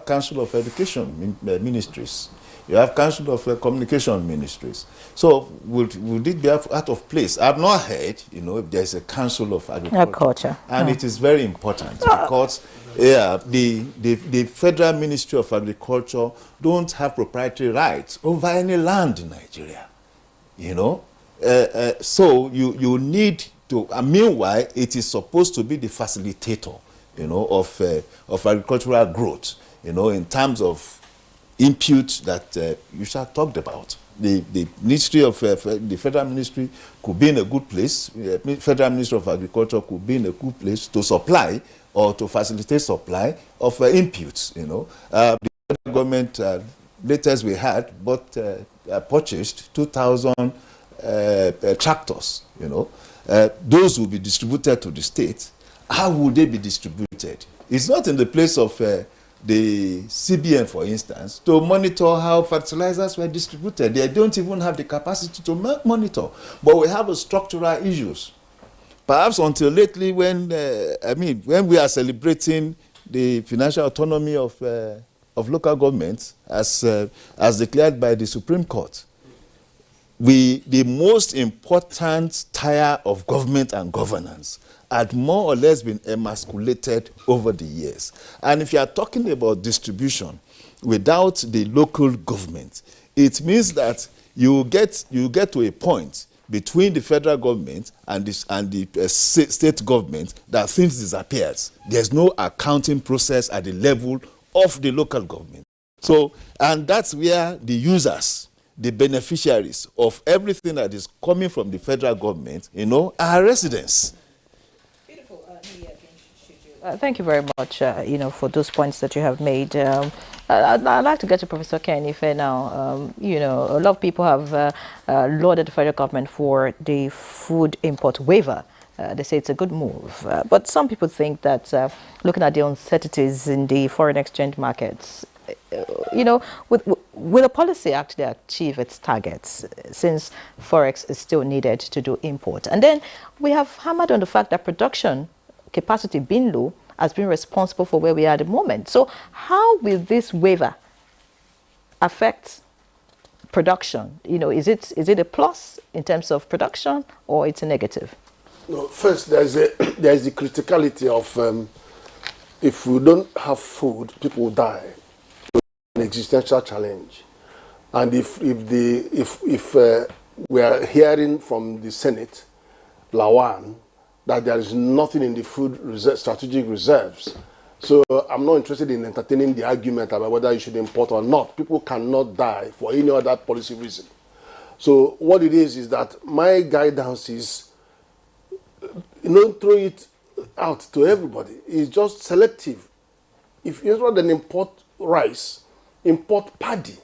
Council of Education ministries, you have Council of Communication ministries. So would it be out of place? I've not heard, if there's a Council of Agriculture. And it is very important because the Federal Ministry of Agriculture don't have proprietary rights over any land in Nigeria. So you need to, meanwhile, it is supposed to be the facilitator, of agricultural growth, in terms of input that you shall talked about, the ministry of the federal ministry could be in a good place. Federal Ministry of Agriculture could be in a good place to supply or to facilitate supply of inputs. The federal government latest we had purchased 2,000 tractors. Those will be distributed to the state. How would they be distributed? It's not in the place of the CBN, for instance, to monitor how fertilizers were distributed. They don't even have the capacity to monitor. But we have structural issues. Perhaps until lately, when we are celebrating the financial autonomy of local governments as declared by the Supreme Court, the most important tier of government and governance had more or less been emasculated over the years. And if you are talking about distribution without the local government, it means that you get to a point between the federal government and the state government that things disappears. There's no accounting process at the level of the local government. So, and that's where the users, the beneficiaries of everything that is coming from the federal government, are residents. Thank you very much, for those points that you have made. I'd like to get to Professor Ken Ife now. A lot of people have lauded the federal government for the food import waiver. They say it's a good move. But some people think that looking at the uncertainties in the foreign exchange markets, will a policy actually achieve its targets, since Forex is still needed to do import? And then we have hammered on the fact that production capacity being low has been responsible for where we are at the moment. So how will this waiver affect production? Is it a plus in terms of production, or it's a negative? No, first, there is the criticality of if we don't have food, people will die. An existential challenge. And if we are hearing from the Senate, Lawan, that there is nothing in the food strategic reserves. So I'm not interested in entertaining the argument about whether you should import or not. People cannot die for any other policy reason. So what it is that my guidance is, throw it out to everybody. It's just selective. If you rather than import rice, import paddy.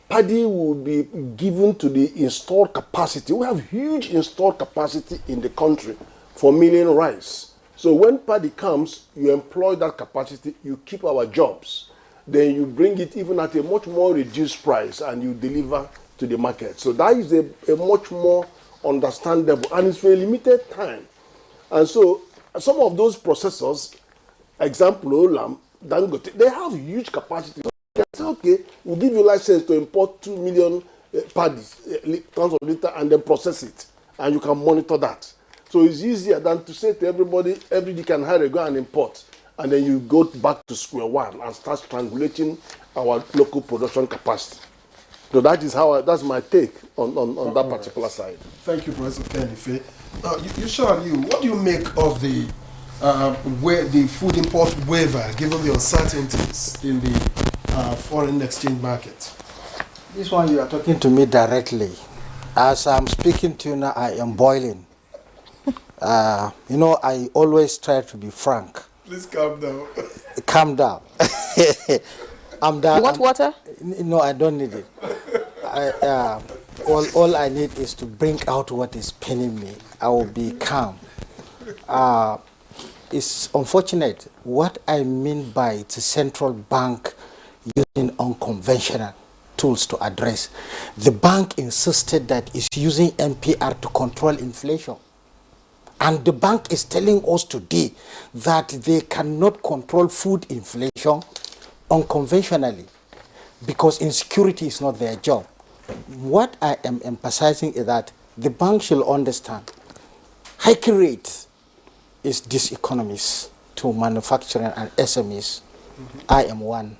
Paddy will be given to the installed capacity. We have huge installed capacity in the country for milling rice. So when paddy comes, you employ that capacity, you keep our jobs. Then you bring it even at a much more reduced price and you deliver to the market. So that is a much more understandable, and it's for a limited time. And so some of those processors, example, Olam, Dangote, they have huge capacity. So you can say, okay, we'll give you license to import 2 million paddies, tons of litter, and then process it. And you can monitor that. So it's easier than to say to everybody can hire a go and import. And then you go back to square one and start strangulating our local production capacity. So that's my take on that particular side. Thank you, Professor Ken Ife. What do you make of the food import waiver, given the uncertainties in the foreign exchange market? This one, you are talking to me directly. As I'm speaking to you now, I am boiling. I always try to be frank. Please calm down. Calm down. I'm done. You want water? No, I don't need it. All I need is to bring out what is paining me. I will be calm. It's unfortunate. What I mean by the central bank using unconventional tools to address. The bank insisted that it's using MPR to control inflation. And the bank is telling us today that they cannot control food inflation unconventionally because insecurity is not their job. What I am emphasizing is that the bank should understand hiking rates is diseconomies to manufacturing and SMEs. I am one.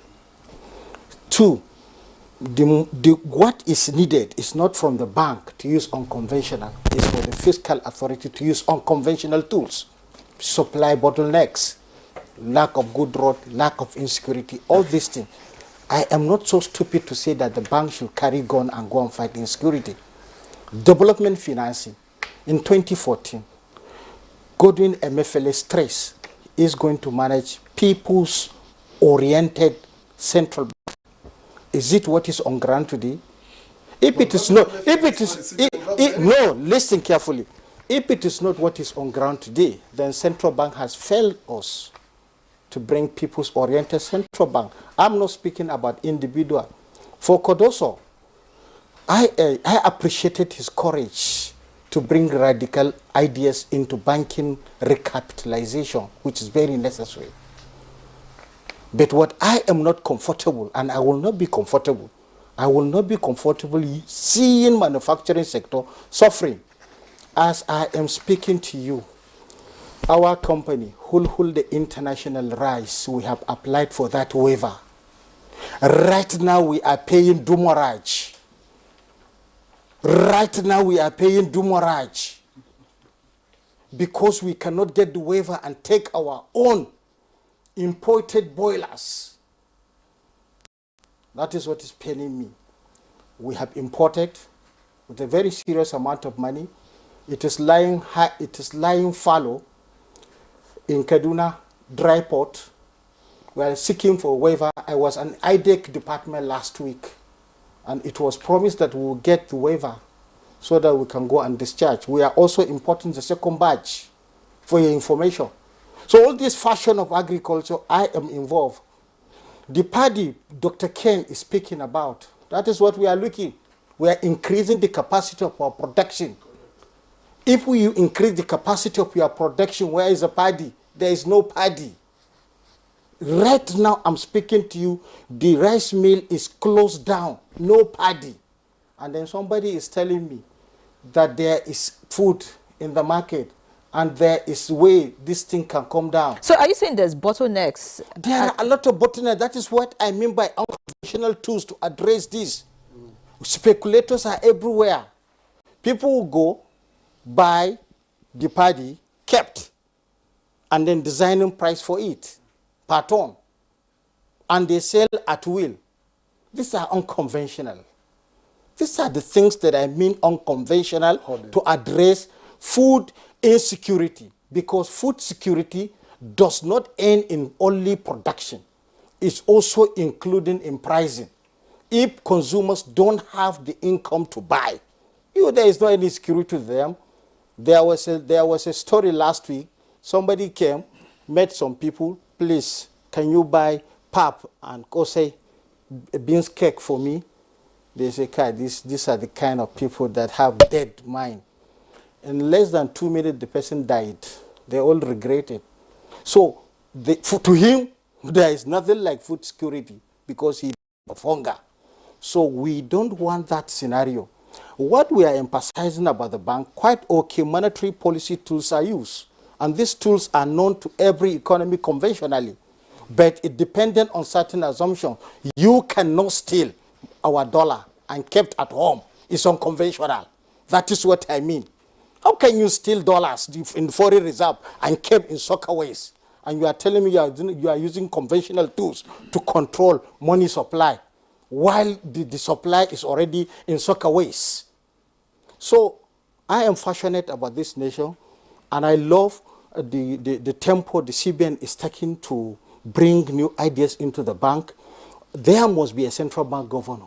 Two, what is needed is not from the bank to use unconventional, it's for the fiscal authority to use unconventional tools. Supply bottlenecks, lack of good road, lack of insecurity, all these things. I am not so stupid to say that the bank should carry gun and go and fight insecurity. Development financing in 2014, Godwin Emefiele Stress is going to manage people's oriented central bank. Is it what is on ground today? If it is not, if it is, no, listen carefully. If it is not what is on ground today, then central bank has failed us to bring people's oriented central bank. I'm not speaking about individual. For Kodoso, I appreciated his courage to bring radical ideas into banking recapitalization, which is very necessary. But what I am not comfortable, and I will not be comfortable, I will not be comfortable seeing manufacturing sector suffering. As I am speaking to you, our company, Hulhul the International Rice, we have applied for that waiver. Right now we are paying Dumoraj. Right now we are paying Dumoraj because we cannot get the waiver and take our own imported boilers. That is what is paining me. We have imported with a very serious amount of money. It is lying high, it is lying fallow in Kaduna dry port. We are seeking for a waiver. I was an IDEC department last week, and it was promised that we will get the waiver so that we can go and discharge. We are also importing the second batch for your information. So all this fashion of agriculture, I am involved. The paddy Dr. Ken is speaking about, that is what we are looking. We are increasing the capacity of our production. If we increase the capacity of your production, where is the paddy? There is no paddy. Right now, I'm speaking to you, the rice mill is closed down, no paddy. And then somebody is telling me that there is food in the market and there is way this thing can come down. So are you saying there's bottlenecks? There are a lot of bottlenecks. That is what I mean by unconventional tools to address this. Speculators are everywhere. People will go buy the paddy kept and then designing price for it per ton, and they sell at will. These are unconventional. These are the things that I mean unconventional to address food insecurity, because food security does not end in only production. It's also including in pricing. If consumers don't have the income to buy, there is no any security to them. There was a story last week. Somebody came, met some people. Please, can you buy pap and go say beans cake for me? They say, God, these are the kind of people that have dead mind. In less than 2 minutes, the person died. They all regret it. So to him, there is nothing like food security because he died of hunger. So we don't want that scenario. What we are emphasizing about the bank, quite okay, monetary policy tools are used. And these tools are known to every economy conventionally. But it dependent on certain assumptions. You cannot steal our dollar and kept at home. It's unconventional. That is what I mean. How can you steal dollars in foreign reserve and kept in soccer ways? And you are telling me you are using conventional tools to control money supply while the supply is already in soccer ways. So I am passionate about this nation, and I love the tempo the CBN is taking to bring new ideas into the bank. There must be a central bank governor,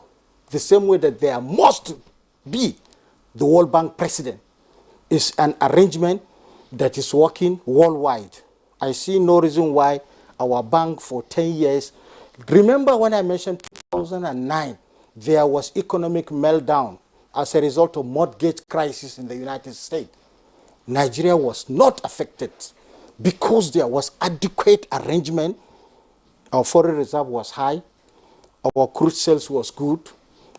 the same way that there must be the World Bank president. Is an arrangement that is working worldwide. I see no reason why our bank for 10 years, remember when I mentioned 2009, there was economic meltdown as a result of mortgage crisis in the United States. Nigeria was not affected because there was adequate arrangement. Our foreign reserve was high, our crude sales was good,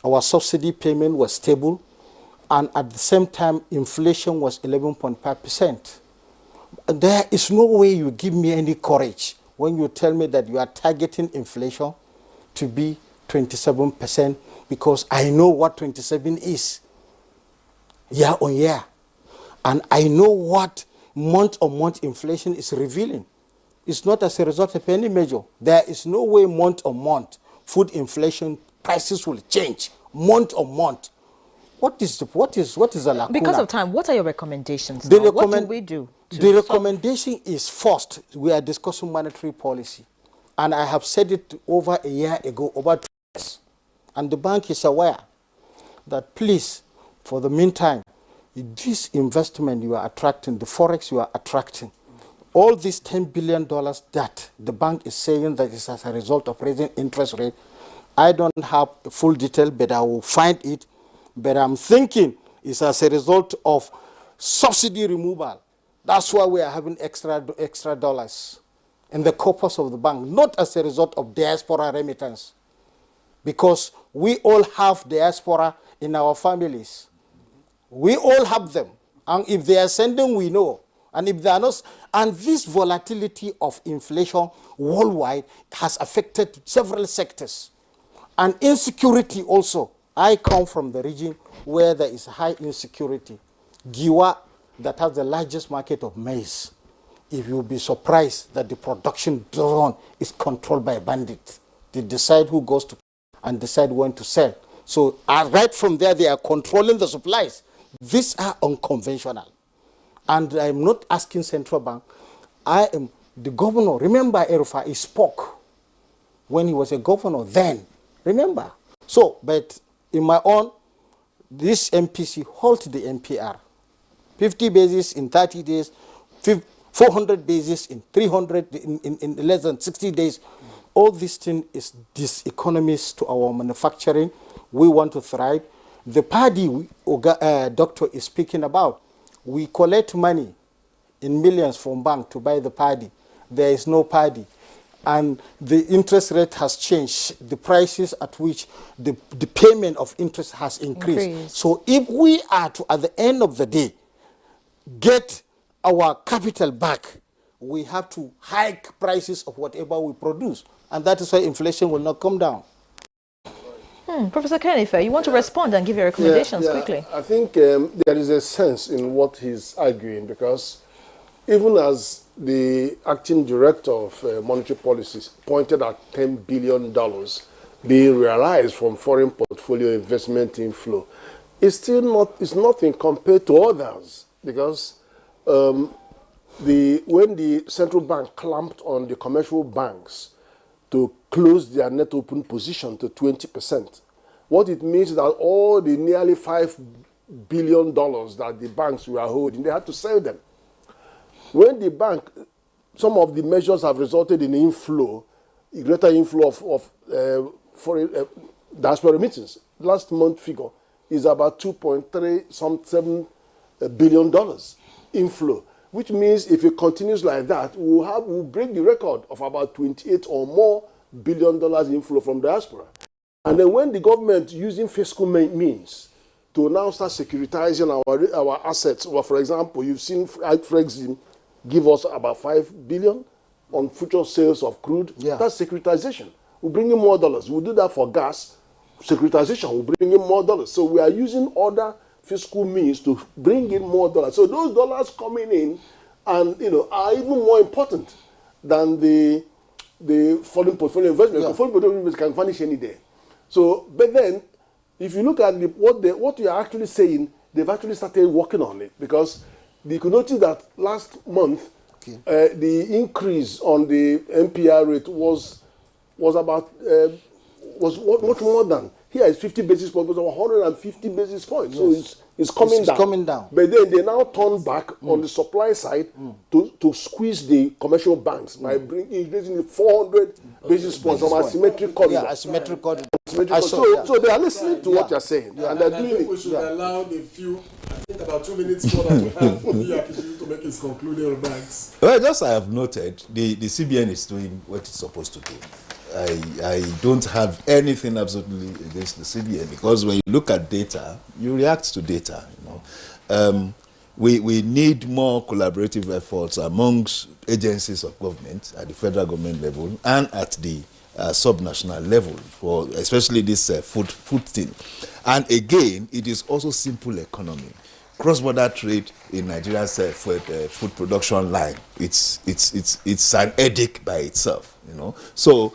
our subsidy payment was stable, and at the same time, inflation was 11.5%. There is no way you give me any courage when you tell me that you are targeting inflation to be 27%, because I know what 27 is year on year. And I know what month-on-month inflation is revealing. It's not as a result of any measure. There is no way month-on-month food inflation, prices will change month on month. What is the lacuna? Because of time, what are your recommendations The now? What do we do? The recommendation is first, we are discussing monetary policy. And I have said it over a year ago, over 2 years. And the bank is aware that please, for the meantime, this investment you are attracting, the forex you are attracting, all these $10 billion that the bank is saying that is as a result of raising interest rate, I don't have a full detail, but I will find it. But I'm thinking it's as a result of subsidy removal. That's why we are having extra dollars in the corpus of the bank, not as a result of diaspora remittance. Because we all have diaspora in our families. We all have them. And if they are sending, we know. And if they are not, and this volatility of inflation worldwide has affected several sectors. And insecurity also. I come from the region where there is high insecurity. Giwa, that has the largest market of maize. If you'll be surprised that the production zone is controlled by bandits. They decide who goes to and decide when to sell. So right from there, they are controlling the supplies. These are unconventional. And I'm not asking central bank. I am the governor. Remember, Erufai spoke when he was a governor then. Remember. So, but in my own, this MPC halt the MPR. 50 basis in 30 days, 400 basis in 300, in less than 60 days. All this thing is diseconomies to our manufacturing. We want to thrive. The paddy doctor is speaking about, we collect money in millions from bank to buy the paddy. There is no paddy. And the interest rate has changed. The prices at which the payment of interest has increased. So if we are to, at the end of the day, get our capital back, we have to hike prices of whatever we produce. And that is why inflation will not come down. Professor Kenife, you want to respond and give your recommendations quickly? I think there is a sense in what he's arguing, because even as the acting director of monetary policies pointed at $10 billion being realized from foreign portfolio investment inflow, it's still not, it's nothing compared to others, because when the central bank clamped on the commercial banks to close their net open position to 20%, what it means is that all the nearly $5 billion that the banks were holding, they had to sell them. When the bank, some of the measures have resulted in inflow, a greater inflow of foreign diaspora remittance. Last month figure is about $2.37 billion inflow, which means if it continues like that, we'll break the record of about 28 or more $1 billion inflow from diaspora. And then when the government using fiscal means to now start securitizing our assets, well, for example, you've seen Frexim give us about $5 billion on future sales of crude. Yeah. That's securitization. We'll bring in more dollars. We'll do that for gas. Securitization will bring in more dollars. So we are using other fiscal means to bring in more dollars. So those dollars coming in and are even more important than the foreign portfolio investment. Yeah. Foreign portfolio investment can vanish any day. So, but then, if you look at what you are actually saying, they've actually started working on it, because you could notice that last month, the increase on the MPR rate was much more than here. It's 50 basis points, but 150 basis points. Yes. So it's coming down. But then they now turn back on the supply side to squeeze the commercial banks by increasing the 400 basis points from asymmetric corridor. Yeah, asymmetric corridor. So they are listening to what you're saying. Yeah. And I think we should allow the few, I think about 2 minutes more that we have for the to make his concluding remarks. Well, just I have noted, the CBN is doing what it's supposed to do. I don't have anything absolutely against the CBN, because when you look at data, you react to data. We need more collaborative efforts amongst agencies of government at the federal government level and at the subnational level, for especially this food thing. And again, it is also simple economy. Cross-border trade in Nigeria's food production line, it's an headache by itself. So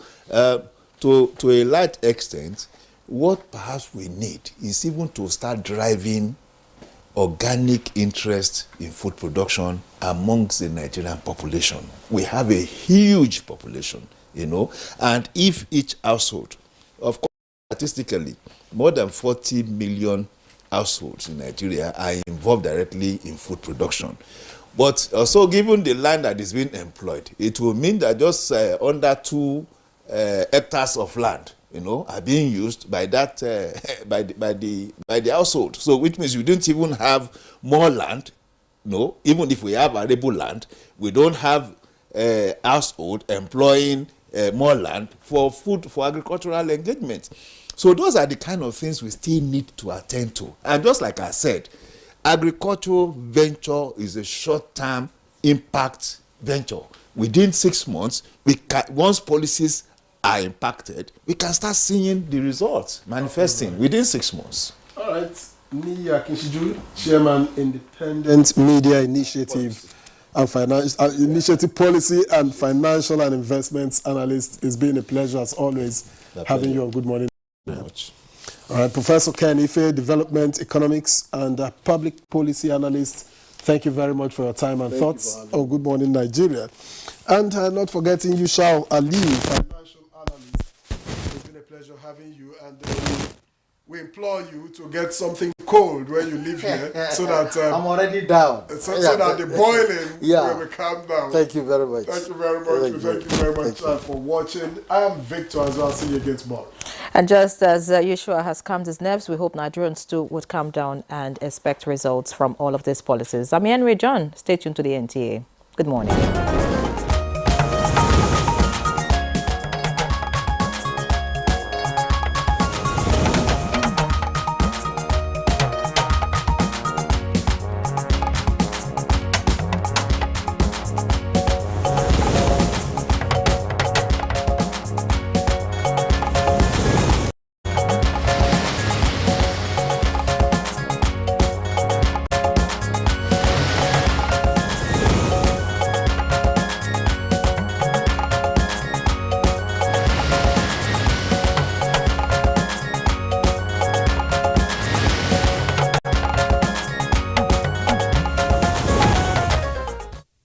to a large extent, what perhaps we need is even to start driving organic interest in food production amongst the Nigerian population. We have a huge population, and if each household, of course, statistically, more than 40 million households in Nigeria are involved directly in food production. But also, given the land that is being employed, it will mean that just under 2 hectares of land, are being used by that by the household. So, which means we don't even have more land. No, even if we have arable land, we don't have household employing more land for food, for agricultural engagement. So those are the kind of things we still need to attend to. And just like I said, agricultural venture is a short-term impact venture. Within 6 months, once policies are impacted, we can start seeing the results manifesting within 6 months. All right. Niya Kinshiju, Chairman, Independent Media Initiative and Initiative Policy and Financial and Investments Analyst. It's been a pleasure, as always, having you on Good Morning. Very much. All right, Professor Ken Ife, Development Economics and Public Policy Analyst. Thank you very much for your time and thoughts on Good Morning Nigeria. And not forgetting Yushao Ali, Financial Analyst. It's been a pleasure having you. And we implore you to get something cold when you leave here, so that I'm already down. So that the boiling will calm down. Thank you very much. Thank you very much. Thank you very much for watching. I am Victor as well. See you again tomorrow. And just as Yeshua has calmed his nerves, we hope Nigerians too would calm down and expect results from all of these policies. I'm Henry John. Stay tuned to the NTA. Good morning.